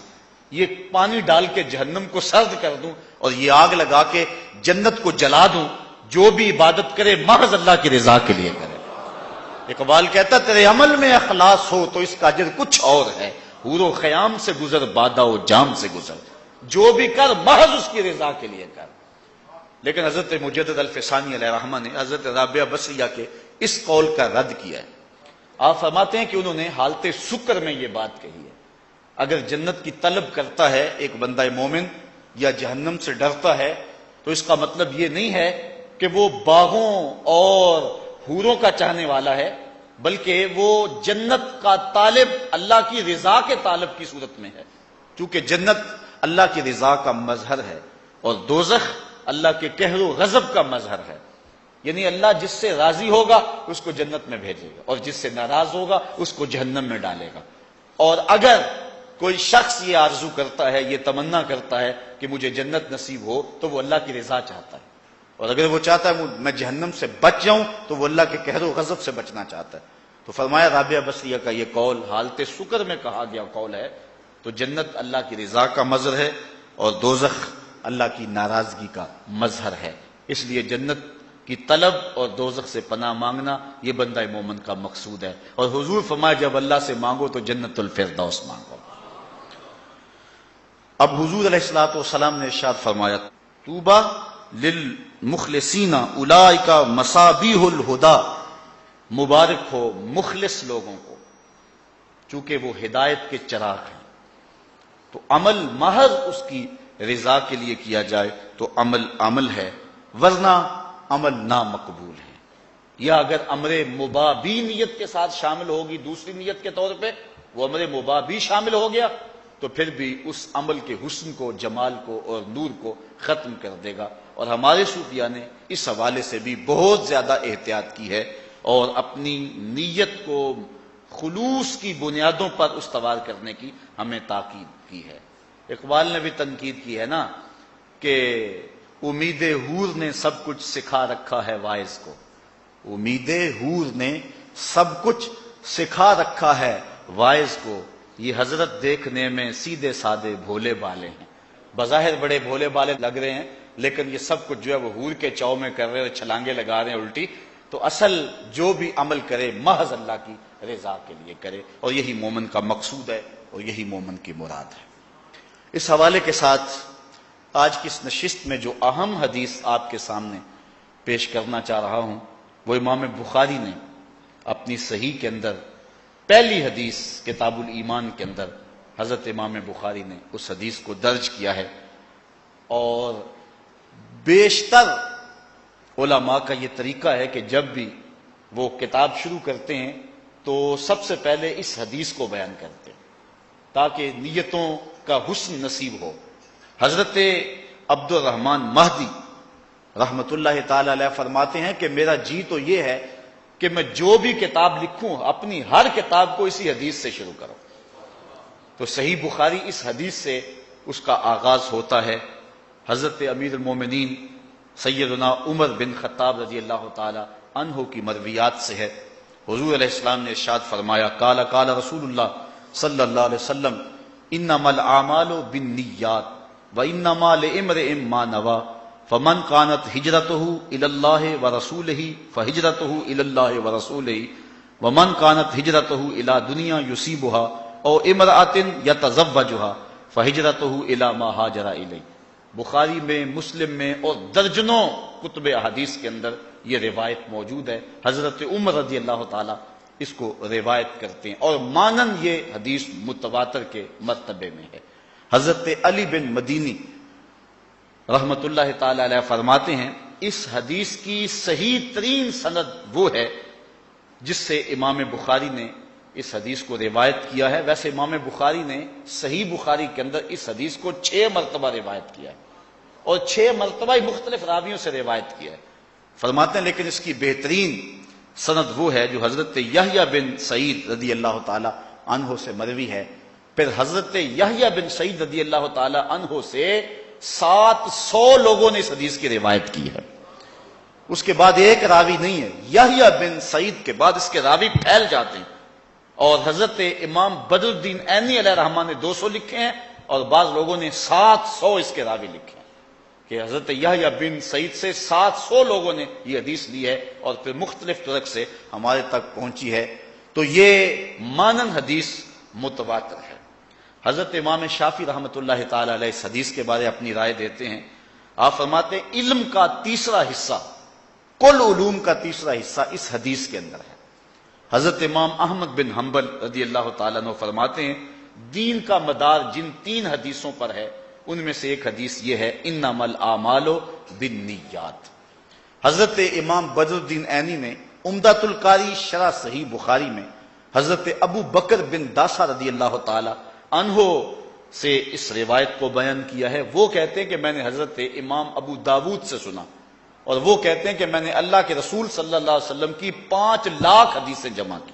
یہ پانی ڈال کے جہنم کو سرد کر دوں اور یہ آگ لگا کے جنت کو جلا دوں. جو بھی عبادت کرے محض اللہ کی رضا کے لیے کرے. اقبال کہتا تیرے عمل میں اخلاص ہو تو اس کا اجر کچھ اور ہے, حور و خیام سے گزر بادہ و جام سے گزر, جو بھی کر محض اس کی رضا کے لیے کر. لیکن حضرت مجدد الفسانی علیہ رحمہ نے حضرت رابعہ بصریہ کے اس قول کا رد کیا ہے. آپ فرماتے ہیں کہ انہوں نے حالت سکر میں یہ بات کہی ہے. اگر جنت کی طلب کرتا ہے ایک بندہ مومن یا جہنم سے ڈرتا ہے تو اس کا مطلب یہ نہیں ہے کہ وہ باغوں اور حوروں کا چاہنے والا ہے, بلکہ وہ جنت کا طالب اللہ کی رضا کے طالب کی صورت میں ہے. چونکہ جنت اللہ کی رضا کا مظہر ہے اور دوزخ اللہ کے قہر و غضب کا مظہر ہے. یعنی اللہ جس سے راضی ہوگا اس کو جنت میں بھیجے گا اور جس سے ناراض ہوگا اس کو جہنم میں ڈالے گا. اور اگر کوئی شخص یہ آرزو کرتا ہے, یہ تمنا کرتا ہے کہ مجھے جنت نصیب ہو تو وہ اللہ کی رضا چاہتا ہے, اور اگر وہ چاہتا ہے میں جہنم سے بچ جاؤں تو وہ اللہ کے قہر و غضب سے بچنا چاہتا ہے. تو فرمایا رابعہ بصریہ کا یہ قول حالت سکر میں کہا گیا قول ہے. تو جنت اللہ کی رضا کا مظہر ہے اور دوزخ اللہ کی ناراضگی کا مظہر ہے. اس لیے جنت کی طلب اور دوزخ سے پناہ مانگنا یہ بندہ مومن کا مقصود ہے. اور حضور فرمایا جب اللہ سے مانگو تو جنت الفردوس مانگو. اب حضور علیہ الصلوۃ والسلام نے ارشاد فرمایا طوبی للمخلصین اولئک مصابیح الہدی, مبارک ہو مخلص لوگوں کو چونکہ وہ ہدایت کے چراغ ہیں. تو عمل محض اس کی رضا کے لیے کیا جائے تو عمل ہے, ورنہ عمل نامقبول ہے. یا اگر امر مباح بھی نیت کے ساتھ شامل ہوگی دوسری نیت کے طور پہ, وہ امر مباح بھی شامل ہو گیا تو پھر بھی اس عمل کے حسن کو, جمال کو اور نور کو ختم کر دے گا. اور ہمارے صوفیاء نے اس حوالے سے بھی بہت زیادہ احتیاط کی ہے اور اپنی نیت کو خلوص کی بنیادوں پر استوار کرنے کی ہمیں تاکید کی ہے. اقبال نے بھی تنقید کی ہے نا کہ امید حور نے سب کچھ سکھا رکھا ہے واعظ کو. امید حور نے سب کچھ سکھا رکھا ہے واعظ کو, یہ حضرت دیکھنے میں سیدھے سادے بھولے بالے ہیں. بظاہر بڑے بھولے بالے لگ رہے ہیں لیکن یہ سب کچھ جو ہے وہ حور کے چاؤ میں کر رہے ہیں, چھلانگے لگا رہے ہیں الٹی. تو اصل جو بھی عمل کرے محض اللہ کی رضا کے لیے کرے, اور یہی مومن کا مقصود ہے اور یہی مومن کی مراد ہے. اس حوالے کے ساتھ آج کی اس نشست میں جو اہم حدیث آپ کے سامنے پیش کرنا چاہ رہا ہوں وہ امام بخاری نے اپنی صحیح کے اندر پہلی حدیث کتاب الایمان کے اندر حضرت امام بخاری نے اس حدیث کو درج کیا ہے. اور بیشتر علماء کا یہ طریقہ ہے کہ جب بھی وہ کتاب شروع کرتے ہیں تو سب سے پہلے اس حدیث کو بیان کرتے ہیں تاکہ نیتوں کا حسن نصیب ہو. حضرت عبد الرحمن مہدی رحمت اللہ تعالی علیہ فرماتے ہیں کہ میرا جی تو یہ ہے کہ میں جو بھی کتاب لکھوں اپنی ہر کتاب کو اسی حدیث سے شروع کروں. تو صحیح بخاری اس حدیث سے اس کا آغاز ہوتا ہے. حضرت امیر المومنین سیدنا عمر بن خطاب رضی اللہ تعالی عنہ کی مرویات سے ہے. حضور علیہ السلام نے ارشاد فرمایا قال قال رسول اللہ صلی اللہ علیہ وسلم انما الاعمال بالنیات وانما لامرئ ما نوى فمن كانت هجرته الى الله ورسوله فهجرته الى الله ورسوله ومن كانت هجرته الى دنیا يصيبها او امرأة يتزوجها فهجرته الى ما هاجر اليه. بخاری میں, مسلم میں اور درجنوں کتب احادیث کے اندر یہ روایت موجود ہے. حضرت عمر رضی اللہ تعالی اس کو روایت کرتے ہیں اور مانن یہ حدیث متواتر کے مرتبے میں ہے. حضرت علی بن مدینی رحمت اللہ تعالی علیہ فرماتے ہیں اس حدیث کی صحیح ترین سند وہ ہے جس سے امام بخاری نے اس حدیث کو روایت کیا ہے۔ ویسے امام بخاری نے صحیح بخاری کے اندر اس حدیث کو 6 مرتبہ روایت کیا ہے اور 6 مرتبہ ہی مختلف راویوں سے روایت کیا ہے۔ فرماتے ہیں لیکن اس کی بہترین سند وہ ہے جو حضرت یحییٰ بن سعید رضی اللہ تعالی عنہ سے مروی ہے، پھر حضرت یحییٰ بن سعید رضی اللہ تعالی عنہ سے 700 لوگوں نے اس حدیث کی روایت کی ہے۔ اس کے بعد ایک راوی نہیں ہے، یحییٰ بن سعید کے بعد اس کے راوی پھیل جاتے ہیں، اور حضرت امام بدر الدین عینی علیہ رحمہ نے 200 لکھے ہیں اور بعض لوگوں نے 700 اس کے راوی لکھے ہیں کہ حضرت یحییٰ بن سعید سے 700 لوگوں نے یہ حدیث لی ہے اور پھر مختلف طرق سے ہمارے تک پہنچی ہے۔ تو یہ مانن حدیث متواتر ہے۔ حضرت امام شافعی رحمۃ اللہ تعالی علیہ اس حدیث کے بارے اپنی رائے دیتے ہیں۔ آپ فرماتے ہیں علم کا تیسرا حصہ، کل علوم کا تیسرا حصہ اس حدیث کے اندر ہے۔ حضرت امام احمد بن حنبل رضی اللہ تعالیٰ عنہ فرماتے ہیں دین کا مدار جن 3 حدیثوں پر ہے ان میں سے ایک حدیث یہ ہے انما الاعمال بالنیات۔ حضرت امام بدر الدین عینی نے عمدۃ القاری شرح صحیح بخاری میں حضرت ابو بکر بن داسہ رضی اللہ تعالی عنہ سے اس روایت کو بیان کیا ہے۔ وہ کہتے ہیں کہ میں نے حضرت امام ابو داود سے سنا، اور وہ کہتے ہیں کہ میں نے اللہ کے رسول صلی اللہ علیہ وسلم کی 5 لاکھ حدیثیں جمع کی،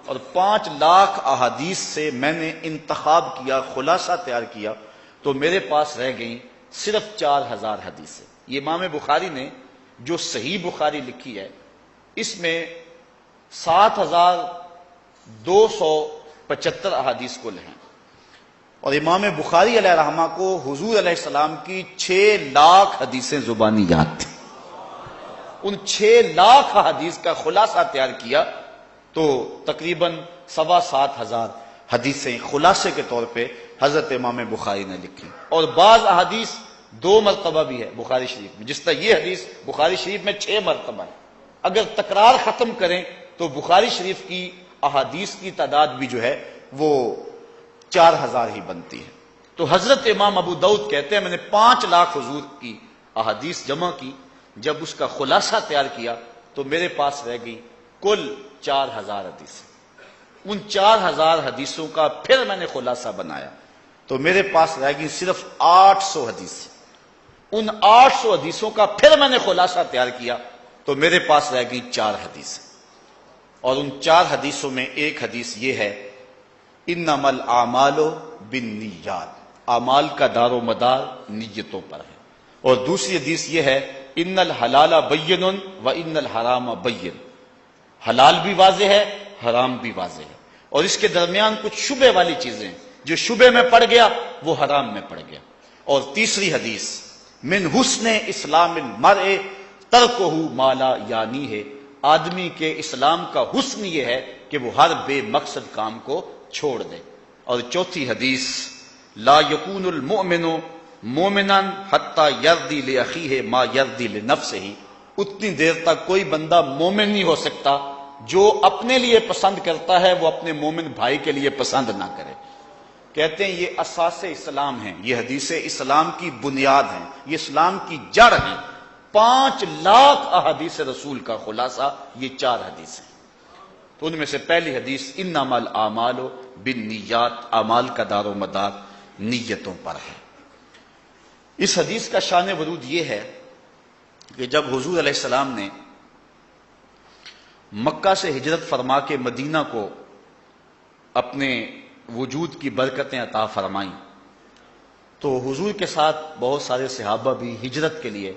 اور 5 لاکھ احادیث سے میں نے انتخاب کیا، خلاصہ تیار کیا، تو میرے پاس رہ گئیں صرف 4000 حدیثیں۔ یہ امام بخاری نے جو صحیح بخاری لکھی ہے اس میں 7275 احادیث کل ہیں، اور امام بخاری علیہ رحمہ کو حضور علیہ السلام کی 6 لاکھ حدیثیں زبانی یاد تھیں۔ ان 6 لاکھ حدیث کا خلاصہ تیار کیا تو تقریباً 7,2500 حدیثیں خلاصے کے طور پہ حضرت امام بخاری نے لکھی، اور بعض احادیث 2 مرتبہ بھی ہے بخاری شریف میں، جس طرح یہ حدیث بخاری شریف میں 6 مرتبہ ہے۔ اگر تکرار ختم کریں تو بخاری شریف کی احادیث کی تعداد بھی جو ہے وہ 4000 ہی بنتی ہے۔ تو حضرت امام ابو داؤد کہتے ہیں میں نے 5 لاکھ حضور کی احادیث جمع کی، جب اس کا خلاصہ تیار کیا تو میرے پاس رہ گئی کل 4000 حدیثیں۔ ان 4000 حدیثوں کا پھر میں نے خلاصہ بنایا تو میرے پاس رہ گئی صرف 800 حدیثیں۔ ان 800 حدیثوں کا پھر میں نے خلاصہ تیار کیا تو میرے پاس رہ گئی 4 حدیثیں، اور ان 4 حدیثوں میں ایک حدیث یہ ہے انما الاعمال بالنیات، اعمال کا دار و مدار نیتوں پر ہے، اور دوسری حدیث یہ ہے ان الحلال بین و ان الحرام بین، حلال بھی واضح ہے حرام بھی واضح ہے، اور اس کے درمیان کچھ شبہ والی چیزیں ہیں، جو شبہ میں پڑ گیا وہ حرام میں پڑ گیا۔ اور تیسری حدیث من حسن اسلام المرء ترکہ ما لا یعنی ہے، آدمی کے اسلام کا حسن یہ ہے کہ وہ ہر بے مقصد کام کو چھوڑ دے۔ اور چوتھی حدیث لا یکون المؤمن مومنا حتی یرضی لاخیہ ما یرضی لنفسہ، اتنی دیر تک کوئی بندہ مومن نہیں ہو سکتا جو اپنے لیے پسند کرتا ہے وہ اپنے مومن بھائی کے لیے پسند نہ کرے۔ کہتے ہیں یہ اساس اسلام ہیں، یہ حدیث اسلام کی بنیاد ہیں، یہ اسلام کی جڑ ہیں۔ 5 لاکھ احادیث رسول کا خلاصہ یہ 4 حدیث ہیں۔ تو ان میں سے پہلی حدیث انما الاعمال بالنیات، اعمال کا دار و مدار نیتوں پر ہے۔ اس حدیث کا شان ورود یہ ہے کہ جب حضور علیہ السلام نے مکہ سے ہجرت فرما کے مدینہ کو اپنے وجود کی برکتیں عطا فرمائیں تو حضور کے ساتھ بہت سارے صحابہ بھی ہجرت کے لیے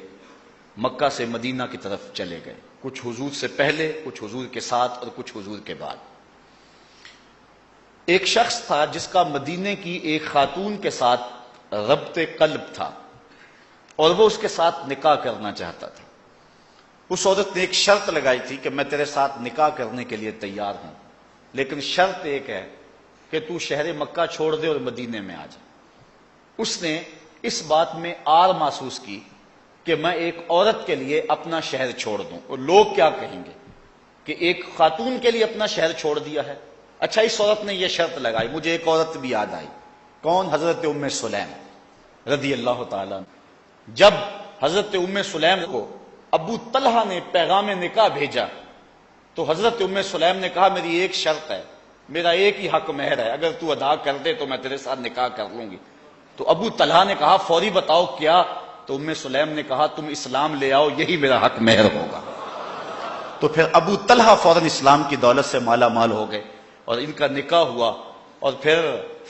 مکہ سے مدینہ کی طرف چلے گئے، کچھ حضور سے پہلے، کچھ حضور کے ساتھ اور کچھ حضور کے بعد۔ ایک شخص تھا جس کا مدینے کی ایک خاتون کے ساتھ ربط قلب تھا اور وہ اس کے ساتھ نکاح کرنا چاہتا تھا۔ اس عورت نے ایک شرط لگائی تھی کہ میں تیرے ساتھ نکاح کرنے کے لیے تیار ہوں، لیکن شرط ایک ہے کہ تو شہر مکہ چھوڑ دے اور مدینے میں آ جا۔ اس نے اس بات میں آر محسوس کی کہ میں ایک عورت کے لیے اپنا شہر چھوڑ دوں اور لوگ کیا کہیں گے کہ ایک خاتون کے لیے اپنا شہر چھوڑ دیا ہے۔ اچھا، اس عورت نے یہ شرط لگائی، مجھے ایک عورت بھی یاد آئی کون؟ حضرت ام سلیم رضی اللہ تعالیٰ عنہ۔ جب حضرت ام سلیم کو ابو طلحہ نے پیغام نکاح بھیجا تو حضرت ام سلیم نے کہا میری ایک شرط ہے، میرا ایک ہی حق مہر ہے، اگر تو ادا کر دے تو میں تیرے ساتھ نکاح کر لوں گی۔ تو ابو طلحہ نے کہا فوری بتاؤ کیا؟ تو ام سلیم نے کہا تم اسلام لے آؤ، یہی میرا حق مہر ہوگا۔ تو پھر ابو طلحہ فوراً اسلام کی دولت سے مالا مال ہو گئے اور ان کا نکاح ہوا، اور پھر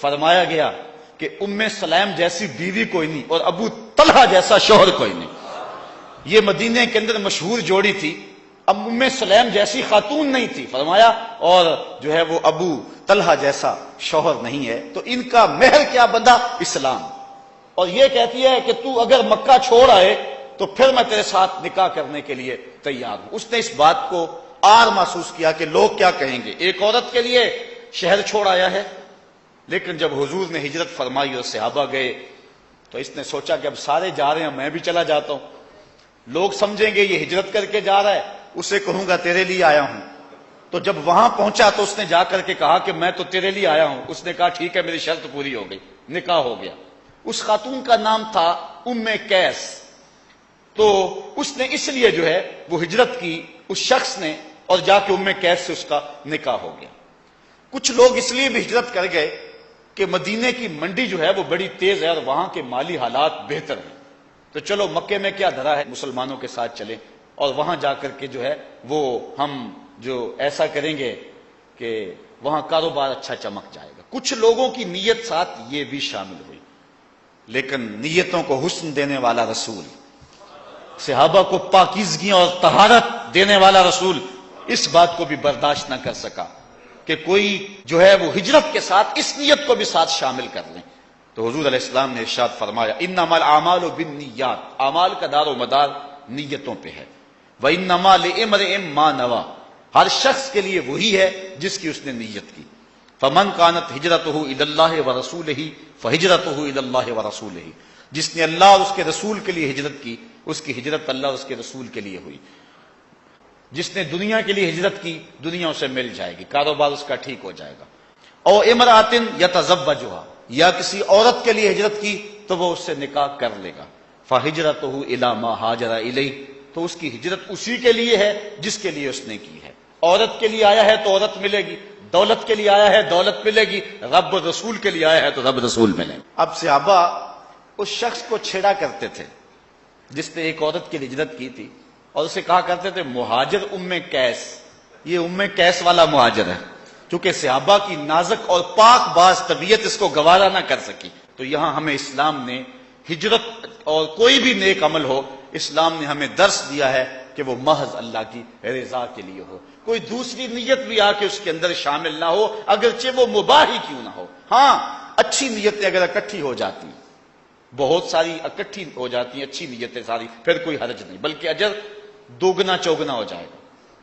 فرمایا گیا کہ ام سلیم جیسی بیوی کوئی نہیں اور ابو طلحہ جیسا شوہر کوئی نہیں۔ یہ مدینے کے اندر مشہور جوڑی تھی، ام سلیم جیسی خاتون نہیں تھی، فرمایا، اور جو ہے وہ ابو طلحہ جیسا شوہر نہیں ہے۔ تو ان کا مہر کیا بندہ؟ اسلام۔ اور یہ کہتی ہے کہ تو اگر مکہ چھوڑ آئے تو پھر میں تیرے ساتھ نکاح کرنے کے لیے تیار ہوں۔ اس نے اس بات کو آر محسوس کیا کہ لوگ کیا کہیں گے، ایک عورت کے لیے شہر چھوڑ آیا ہے۔ لیکن جب حضور نے ہجرت فرمائی اور صحابہ گئے تو اس نے سوچا کہ اب سارے جا رہے ہیں، میں بھی چلا جاتا ہوں، لوگ سمجھیں گے یہ ہجرت کر کے جا رہا ہے، اسے کہوں گا تیرے لیے آیا ہوں۔ تو جب وہاں پہنچا تو اس نے جا کر کے کہا کہ میں تو تیرے لیے آیا ہوں۔ اس نے کہا ٹھیک ہے، میری شرط پوری ہو گئی، نکاح ہو گیا۔ اس خاتون کا نام تھا ام قیس۔ تو اس نے اس لیے جو ہے وہ ہجرت کی اس شخص نے، اور جا کے ام قیس سے اس کا نکاح ہو گیا۔ کچھ لوگ اس لیے بھی ہجرت کر گئے کہ مدینے کی منڈی جو ہے وہ بڑی تیز ہے اور وہاں کے مالی حالات بہتر ہیں، تو چلو مکے میں کیا دھرا ہے، مسلمانوں کے ساتھ چلیں اور وہاں جا کر کے جو ہے وہ ہم جو ایسا کریں گے کہ وہاں کاروبار اچھا چمک جائے گا۔ کچھ لوگوں کی نیت ساتھ یہ بھی شامل ہوئی، لیکن نیتوں کو حسن دینے والا رسول، صحابہ کو پاکیزگی اور طہارت دینے والا رسول اس بات کو بھی برداشت نہ کر سکا کہ کوئی جو ہے وہ ہجرت کے ساتھ اس نیت کو بھی ساتھ شامل کر لیں۔ تو حضور علیہ السلام نے ارشاد فرمایا انما الاعمال بالنیات، اعمال کا دار و مدار نیتوں پہ ہے۔ وانما لامرئ ما نوى، ہر شخص کے لیے وہی ہے جس کی اس نے نیت کی۔ فمن كانت هجرته الى الله ورسوله فهجرته الى الله ورسوله، جس نے اللہ اور اس کے رسول کے لیے ہجرت کی اس کی ہجرت اللہ اور اس کے رسول کے لیے ہوئی۔ جس نے دنیا کے لیے ہجرت کی دنیا اسے مل جائے گی، کاروبار اس کا ٹھیک ہو جائے گا۔ او امرأۃ یتزوجها، یا کسی عورت کے لیے ہجرت کی تو وہ اس سے نکاح کر لے گا۔ فہجرته الی ما ہاجر الیہ، تو اس کی ہجرت اسی کے لیے ہے جس کے لیے اس نے کی ہے۔ عورت کے لیے آیا ہے تو عورت ملے گی، دولت کے لیے آیا ہے دولت ملے گی، رب رسول کے لیے آیا ہے تو رب رسول ملے گا۔ اب صحابہ اس شخص کو چھیڑا کرتے تھے جس نے ایک عورت کے لیے ہجرت کی تھی، اور اسے کہا کرتے تھے مہاجر ام قیس، یہ ام قیس والا مہاجر ہے، چونکہ صحابہ کی نازک اور پاک باز طبیعت اس کو گوارا نہ کر سکی۔ تو یہاں ہمیں اسلام نے ہجرت اور کوئی بھی نیک عمل ہو، اسلام نے ہمیں درس دیا ہے کہ وہ محض اللہ کی رضا کے لیے ہو، کوئی دوسری نیت بھی آ کے اس کے اندر شامل نہ ہو، اگرچہ وہ مباح ہی کیوں نہ ہو۔ ہاں اچھی نیتیں اگر اکٹھی ہو جاتی ہیں، بہت ساری اکٹھی ہو جاتی ہیں اچھی نیتیں ساری، پھر کوئی حرج نہیں، بلکہ اجر دوگنا چوگنا ہو جائے گا۔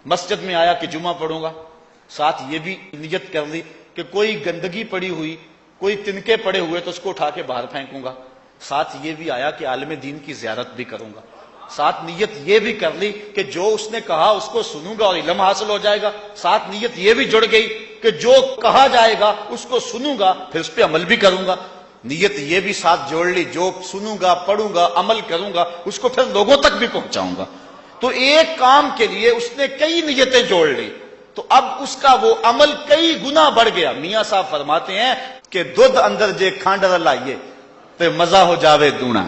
مسجد میں آیا کہ جمعہ پڑھوں گا، ساتھ یہ بھی نیت کر لی کہ کوئی گندگی پڑی ہوئی، کوئی تنکے پڑے ہوئے تو اس کو اٹھا کے باہر پھینکوں گا، ساتھ یہ بھی آیا کہ عالم دین کی زیارت بھی کروں گا، ساتھ نیت یہ بھی کر لی کہ جو اس نے کہا اس کو سنوں گا اور علم حاصل ہو جائے گا، ساتھ نیت یہ بھی جڑ گئی کہ جو کہا جائے گا اس کو سنوں گا پھر اس پہ عمل بھی کروں گا، نیت یہ بھی ساتھ جوڑ لی جو سنوں گا پڑھوں گا عمل کروں گا اس کو پھر لوگوں تک بھی پہنچاؤں گا۔ تو ایک کام کے لیے اس نے کئی نیتیں جوڑ لی، تو اب اس کا وہ عمل کئی گنا بڑھ گیا۔ میاں صاحب فرماتے ہیں کہ دودھ اندر جے کھانڈر لائیے تو مزہ ہو جاوے دونا،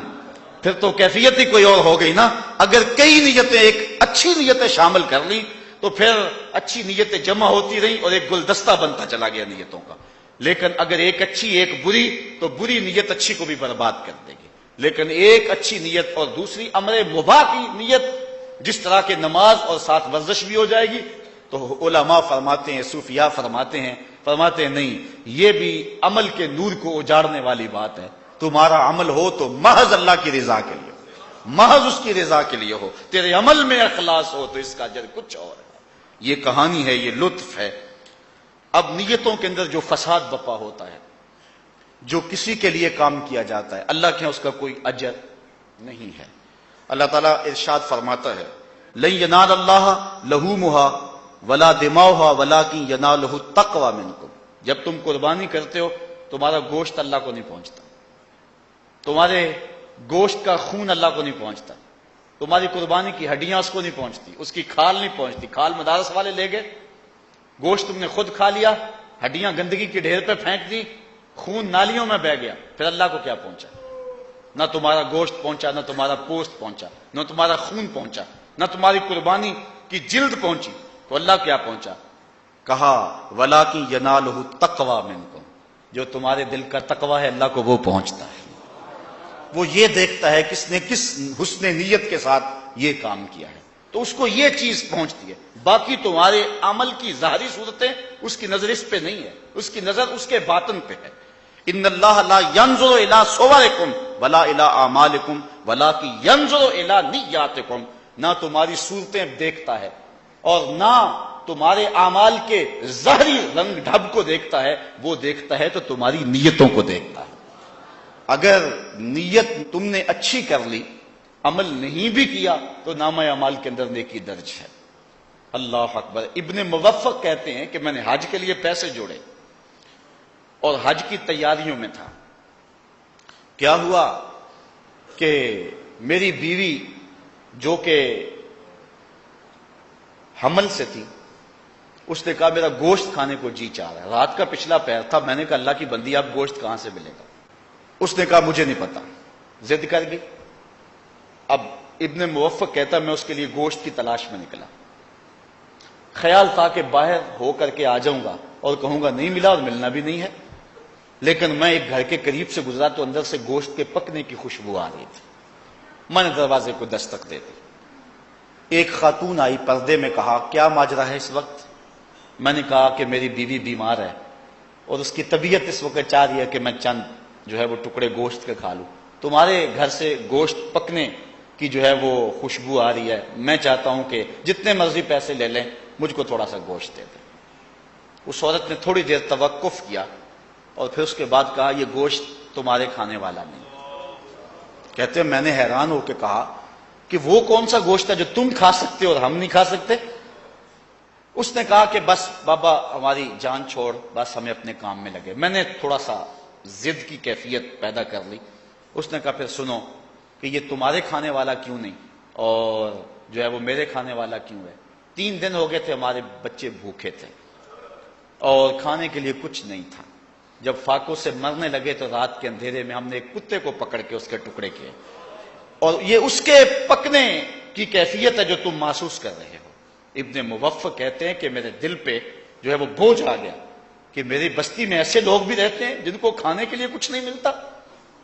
پھر تو کیفیت ہی کوئی اور ہو گئی نا۔ اگر کئی نیتیں ایک اچھی نیتیں شامل کر لی تو پھر اچھی نیتیں جمع ہوتی رہیں اور ایک گلدستہ بنتا چلا گیا نیتوں کا۔ لیکن اگر ایک اچھی ایک بری تو بری نیت اچھی کو بھی برباد کر دے گی۔ لیکن ایک اچھی نیت اور دوسری امر مباح کی نیت، جس طرح کے نماز اور ساتھ ورزش بھی ہو جائے گی، تو علماء فرماتے ہیں، صوفیاء فرماتے ہیں نہیں، یہ بھی عمل کے نور کو اجاڑنے والی بات ہے۔ تمہارا عمل ہو تو محض اللہ کی رضا کے لیے ہو، محض اس کی رضا کے لیے ہو، تیرے عمل میں اخلاص ہو تو اس کا اجر کچھ اور ہے۔ یہ کہانی ہے، یہ لطف ہے۔ اب نیتوں کے اندر جو فساد بپا ہوتا ہے، جو کسی کے لیے کام کیا جاتا ہے، اللہ کے ہاں اس کا کوئی اجر نہیں ہے۔ اللہ تعالیٰ ارشاد فرماتا ہے لن ینال اللہ لحومها ولا دماؤها ولکن ینالہ التقوی منکم، جب تم قربانی کرتے ہو تمہارا گوشت اللہ کو نہیں پہنچتا، تمہارے گوشت کا خون اللہ کو نہیں پہنچتا، تمہاری قربانی کی ہڈیاں اس کو نہیں پہنچتی، اس کی کھال نہیں پہنچتی، کھال مدارس والے لے گئے، گوشت تم نے خود کھا لیا، ہڈیاں گندگی کی ڈھیر پہ پھینک دی، خون نالیوں میں بہہ گیا، پھر اللہ کو کیا پہنچا؟ نہ تمہارا گوشت پہنچا، نہ تمہارا پوست پہنچا، نہ تمہارا خون پہنچا، نہ تمہاری قربانی کی جلد پہنچی، تو اللہ کیا پہنچا؟ کہا وَلَٰكِن يَنَالُهُ التَّقْوَىٰ مِنكُمْ، جو تمہارے دل کا تقویٰ ہے اللہ کو وہ پہنچتا ہے، وہ یہ دیکھتا ہے کس نے کس حسن نیت کے ساتھ یہ کام کیا ہے، تو اس کو یہ چیز پہنچتی ہے، باقی تمہارے عمل کی ظاہری صورتیں اس کی نظر اس پہ نہیں ہے، اس کی نظر اس کے باطن پہ ہے۔ ان اللہ لا ينظر الى صورکم ولا الى اعمالکم ولکن ينظر الى نیاتکم، نہ تمہاری صورتیں دیکھتا ہے اور نہ تمہارے اعمال کے ظاہری رنگ ڈھب کو دیکھتا ہے، وہ دیکھتا ہے تو تمہاری نیتوں کو دیکھتا ہے۔ اگر نیت تم نے اچھی کر لی، عمل نہیں بھی کیا، تو نامہ اعمال کے اندر نیکی درج ہے۔ اللہ اکبر۔ ابن موفق کہتے ہیں کہ میں نے حج کے لیے پیسے جوڑے اور حج کی تیاریوں میں تھا، کیا ہوا کہ میری بیوی جو کہ حمل سے تھی، اس نے کہا میرا گوشت کھانے کو جی چاہ رہا ہے، رات کا پچھلا پہر تھا، میں نے کہا اللہ کی بندی آپ گوشت کہاں سے ملے گا؟ اس نے کہا مجھے نہیں پتا، ضد کر گئی۔ اب ابن موفق کہتا میں اس کے لیے گوشت کی تلاش میں نکلا، خیال تھا کہ باہر ہو کر کے آ جاؤں گا اور کہوں گا نہیں ملا اور ملنا بھی نہیں ہے، لیکن میں ایک گھر کے قریب سے گزرا تو اندر سے گوشت کے پکنے کی خوشبو آ رہی تھی، میں نے دروازے کو دستک دے دی، ایک خاتون آئی، پردے میں، کہا کیا ماجرا ہے اس وقت؟ میں نے کہا کہ میری بیوی بیمار ہے اور اس کی طبیعت اس وقت چاہ رہی ہے کہ میں چند جو ہے وہ ٹکڑے گوشت کے کھا لوں، تمہارے گھر سے گوشت پکنے کی جو ہے وہ خوشبو آ رہی ہے، میں چاہتا ہوں کہ جتنے مرضی پیسے لے لیں مجھ کو تھوڑا سا گوشت دے دیں۔ اس عورت نے تھوڑی دیر توقف کیا اور پھر اس کے بعد کہا یہ گوشت تمہارے کھانے والا نہیں۔ کہتے ہیں میں نے حیران ہو کے کہا کہ وہ کون سا گوشت ہے جو تم کھا سکتے اور ہم نہیں کھا سکتے؟ اس نے کہا کہ بس بابا ہماری جان چھوڑ، بس ہمیں اپنے کام میں لگے۔ میں نے تھوڑا سا ضد کی کیفیت پیدا کر لی۔ اس نے کہا پھر سنو کہ یہ تمہارے کھانے والا کیوں نہیں اور جو ہے وہ میرے کھانے والا کیوں ہے؟ 3 دن ہو گئے تھے ہمارے بچے بھوکے تھے اور کھانے کے لیے کچھ نہیں تھا، جب فاقوں سے مرنے لگے تو رات کے اندھیرے میں ہم نے ایک کتے کو پکڑ کے اس کے ٹکڑے کیے، اور یہ اس کے پکنے کی کیفیت ہے جو تم محسوس کر رہے ہو۔ ابن موفق کہتے ہیں کہ میرے دل پہ جو ہے وہ بوجھ آ گیا کہ میری بستی میں ایسے لوگ بھی رہتے ہیں جن کو کھانے کے لیے کچھ نہیں ملتا۔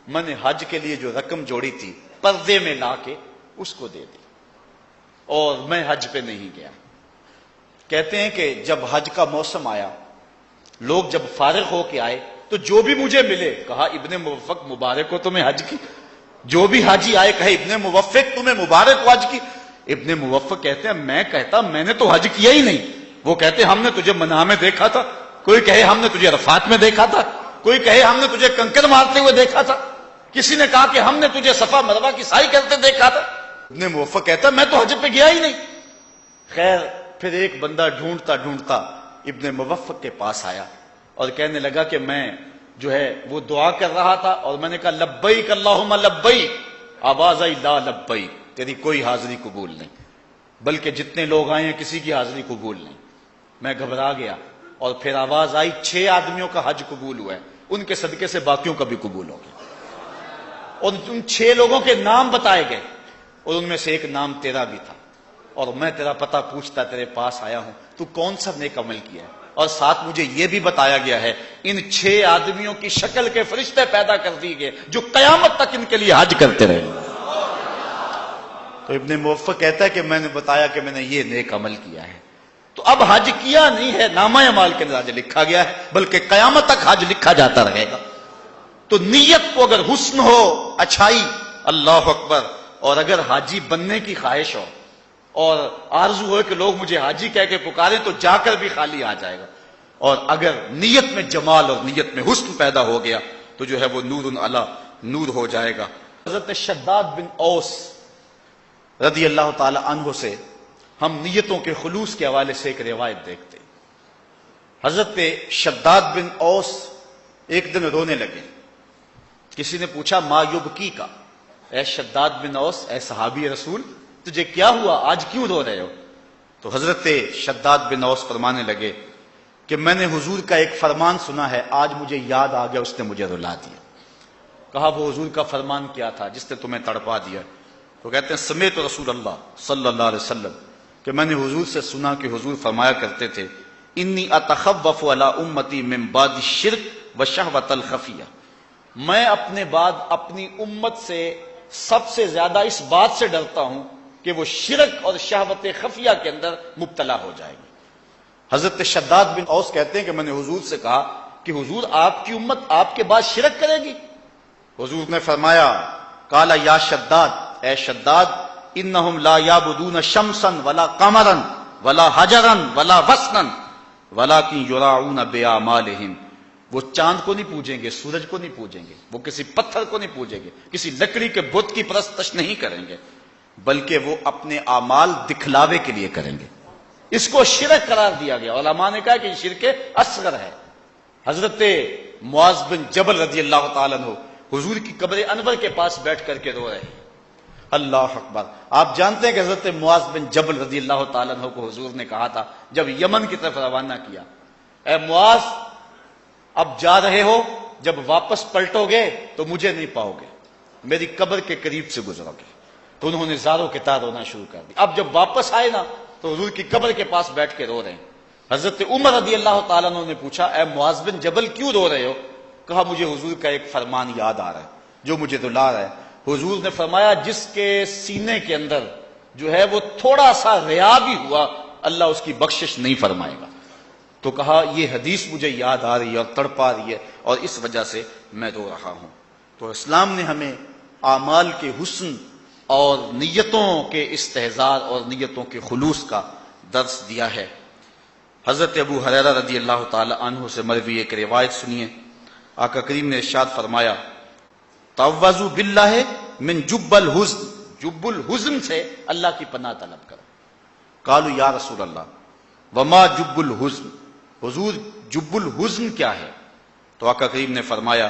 میں نے حج کے لیے جو رقم جوڑی تھی پردے میں لا کے اس کو دے دی اور میں حج پہ نہیں گیا۔ کہتے ہیں کہ جب حج کا موسم آیا، لوگ جب فارغ ہو کے آئے تو جو بھی مجھے ملے کہا ابن موفق مبارک ہو تمہیں حج کی، جو بھی حاجی آئے کہے ابن موفق تمہیں مبارک ہو حج کی۔ ابن موفق کہتے ہیں میں کہتا میں نے تو حج کیا ہی نہیں، وہ کہتے ہم نے تجھے منع میں دیکھا تھا، کوئی کہے ہم نے تجھے عرفات میں دیکھا تھا، کوئی کہے ہم نے تجھے کنکر مارتے ہوئے دیکھا تھا، کسی نے کہا کہ ہم نے تجھے صفا مروہ کی سعی کرتے دیکھا تھا۔ ابن موفق کہتا میں تو حج پہ گیا ہی نہیں۔ خیر پھر ایک بندہ ڈھونڈتا ڈھونڈتا ابن موفق کے پاس آیا اور کہنے لگا کہ میں جو ہے وہ دعا کر رہا تھا اور میں نے کہا لبیک اللہم لبیک، آواز آئی لا لبیک، تیری کوئی حاضری قبول نہیں، بلکہ جتنے لوگ آئے ہیں کسی کی حاضری قبول نہیں۔ میں گھبرا گیا اور پھر آواز آئی 6 آدمیوں کا حج قبول ہوا ہے، ان کے صدقے سے باقیوں کا بھی قبول ہو گیا، اور ان 6 لوگوں کے نام بتائے گئے اور ان میں سے ایک نام تیرا بھی تھا، اور میں تیرا پتہ پوچھتا تیرے پاس آیا ہوں تو کون سا نیک عمل کیا ہے، اور ساتھ مجھے یہ بھی بتایا گیا ہے ان 6 آدمیوں کی شکل کے فرشتے پیدا کر دیے گئے جو قیامت تک ان کے لیے حج کرتے رہے۔ تو ابن موفق کہتا ہے کہ میں نے بتایا کہ میں نے یہ نیک عمل کیا ہے، تو اب حج کیا نہیں ہے، نامہ اعمال کے اندر لکھا گیا ہے، بلکہ قیامت تک حج لکھا جاتا رہے گا۔ تو نیت کو اگر حسن ہو، اچھائی، اللہ اکبر، اور اگر حاجی بننے کی خواہش ہو اور آرزو ہو کہ لوگ مجھے حاجی کہہ کے پکاریں تو جا کر بھی خالی آ جائے گا، اور اگر نیت میں جمال اور نیت میں حسن پیدا ہو گیا تو جو ہے وہ نور علی نور ہو جائے گا۔ حضرت شداد بن اوس رضی اللہ تعالی عنہ سے ہم نیتوں کے خلوص کے حوالے سے ایک روایت دیکھتے ہیں۔ حضرت شداد بن اوس ایک دن رونے لگے. کسی نے پوچھا ما یبکی کا، اے شداد بن اوس، اے صحابی رسول، تجھے کیا ہوا، آج کیوں رو رہے ہو؟ تو حضرت شداد بن اوس فرمانے لگے کہ میں نے حضور کا ایک فرمان سنا ہے، آج مجھے یاد آ گیا، اس نے مجھے رلا دیا. کہا وہ حضور کا فرمان کیا تھا جس نے تمہیں تڑپا دیا؟ تو کہتے ہیں سمیت رسول اللہ صلی اللہ علیہ وسلم، کہ میں نے حضور سے سنا کہ حضور فرمایا کرتے تھے انی اتخوف علی امتی من بعد الشرک والشہوۃ الخفیہ، میں اپنے بعد اپنی امت سے سب سے زیادہ اس بات سے ڈرتا ہوں کہ وہ شرک اور شہوت خفیہ کے اندر مبتلا ہو جائے گی. حضرت شداد بن اوس کہتے ہیں کہ میں نے حضور سے کہا کہ حضور آپ کی امت آپ کے بعد شرک کرے گی؟ حضور نے فرمایا قال یا شداد، اے شداد، انہم لا یعبدون شمسا ولا قمرا ولا حجرا ولا وسنا ولکن یراعون باعمالہم، وہ چاند کو نہیں پوجیں گے، سورج کو نہیں پوجیں گے، وہ کسی پتھر کو نہیں پوجیں گے، کسی لکڑی کے بت کی پرستش نہیں کریں گے، بلکہ وہ اپنے اعمال دکھلاوے کے لیے کریں گے. اس کو شرک قرار دیا گیا. علماء نے کہا کہ یہ شرک اصغر ہے. حضرت معاذ بن جبل رضی اللہ تعالیٰ عنہ حضور کی قبر انور کے پاس بیٹھ کر کے رو رہے ہیں. اللہ اکبر. آپ جانتے ہیں کہ حضرت معاذ بن جبل رضی اللہ تعالیٰ عنہ کو حضور نے کہا تھا جب یمن کی طرف روانہ کیا، اے معاذ اب جا رہے ہو، جب واپس پلٹو گے تو مجھے نہیں پاؤ گے، میری قبر کے قریب سے گزرو گے. تو انہوں نے زاروں کے تار رونا شروع کر دی. اب جب واپس آئے نا تو حضور کی قبر کے پاس بیٹھ کے رو رہے ہیں. حضرت عمر رضی اللہ تعالیٰ عنہ نے پوچھا اے معاذ بن جبل کیوں رو رہے ہو؟ کہا مجھے حضور کا ایک فرمان یاد آ رہا ہے جو مجھے رلا رہا ہے. حضور نے فرمایا جس کے سینے کے اندر جو ہے وہ تھوڑا سا ریا بھی ہوا، اللہ اس کی بخشش نہیں فرمائے گا. تو کہا یہ حدیث مجھے یاد آ رہی ہے اور تڑپا رہی ہے اور اس وجہ سے میں رو رہا ہوں. تو اسلام نے ہمیں اعمال کے حسن اور نیتوں کے استحضار اور نیتوں کے خلوص کا درس دیا ہے. حضرت ابو ہریرہ رضی اللہ تعالی عنہ سے مروی ایک روایت سنیے. آقا کریم نے ارشاد فرمایا تعوذوا باللہ من جب الحزن، جب الحزن سے اللہ کی پناہ طلب کرو. قالوا یا رسول اللہ وما جب الحزن، حضور جب الحزن کیا ہے؟ تو آقا کریم نے فرمایا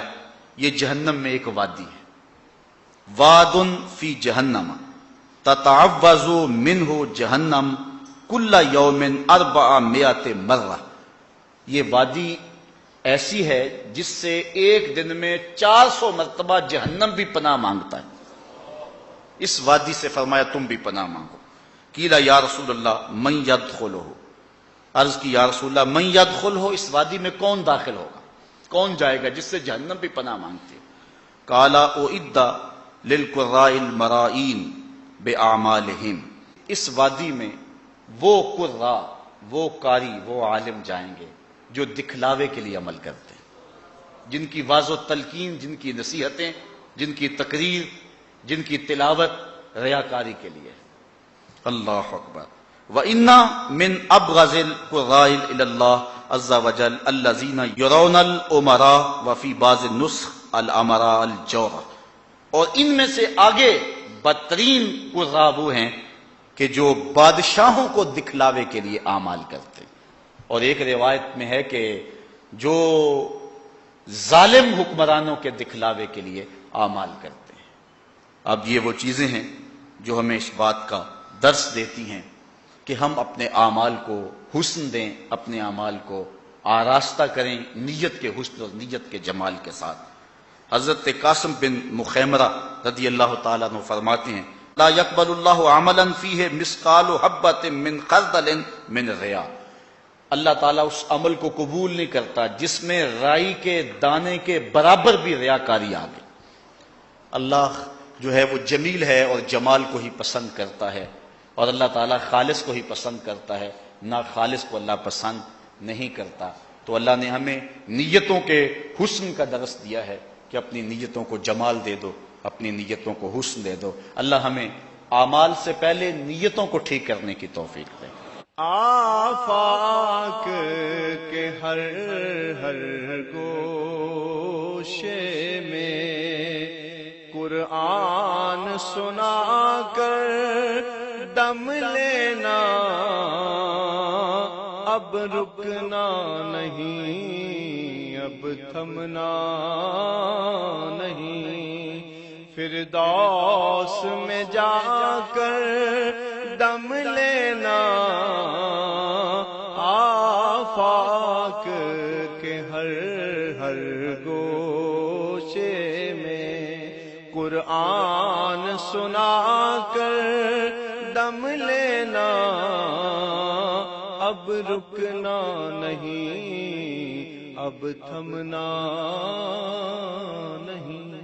یہ جہنم میں ایک وادی ہے، واد فی جہنم تتعوذ منہ جہنم کل یوم 400 مرہ. یہ وادی ایسی ہے جس سے ایک دن میں 400 مرتبہ جہنم بھی پناہ مانگتا ہے. اس وادی سے فرمایا تم بھی پناہ مانگو. قیل یا رسول اللہ من یدخلہ، عرض کی یا رسول اللہ من یدخلہ، اس وادی میں کون داخل ہوگا، کون جائے گا جس سے جہنم بھی پناہ مانگتی ہے؟ قال اعد للقراء المرائین باعمالہم، اس وادی میں وہ قراء، وہ قاری، وہ عالم جائیں گے جو دکھلاوے کے لیے عمل کرتے ہیں، جن کی واضح و تلقین، جن کی نصیحتیں، جن کی تقریر، جن کی تلاوت ریاکاری کے لیے. اللہ اکبر. وَإِنَّ مِنْ أَبْغَضِ الْقُرَّاءِ إِلَى اللَّهِ عَزَّ وَجَلَّ الَّذِينَ يُرَوْنَ الْأُمَرَاءَ وَفِي بَعْضِ النُّسْخ الْأَمَرَاءَ الْجَوْرَ، اور ان میں سے آگے بدترین قراء وہ ہیں کہ جو بادشاہوں کو دکھلاوے کے لیے اعمال کرتے ہیں. اور ایک روایت میں ہے کہ جو ظالم حکمرانوں کے دکھلاوے کے لیے اعمال کرتے ہیں. اب یہ وہ چیزیں ہیں جو ہمیں اس بات کا درس دیتی ہیں کہ ہم اپنے اعمال کو حسن دیں، اپنے اعمال کو آراستہ کریں نیت کے حسن اور نیت کے جمال کے ساتھ. حضرت قاسم بن مخیمرہ رضی اللہ تعالیٰ عنہ فرماتے ہیں لا يقبل اللہ عملا فیہ مثقال حبۃ من خردل من ریا، اللہ تعالیٰ اس عمل کو قبول نہیں کرتا جس میں رائی کے دانے کے برابر بھی ریاکاری آ گئی. اللہ جو ہے وہ جمیل ہے اور جمال کو ہی پسند کرتا ہے، اور اللہ تعالیٰ خالص کو ہی پسند کرتا ہے، نہ خالص کو اللہ پسند نہیں کرتا. تو اللہ نے ہمیں نیتوں کے حسن کا درس دیا ہے کہ اپنی نیتوں کو جمال دے دو، اپنی نیتوں کو حسن دے دو. اللہ ہمیں اعمال سے پہلے نیتوں کو ٹھیک کرنے کی توفیق دے. آفاق کے ہر ہر گوشے میں قرآن سنا کر دم لینا، اب رکنا نہیں اب تھمنا نہیں، فردوس میں جا کر دم لینا، آفاق کے ہر ہر گوشے میں قرآن سنا کر دم لینا، اب رکنا نہیں، اب تھمنا نہیں۔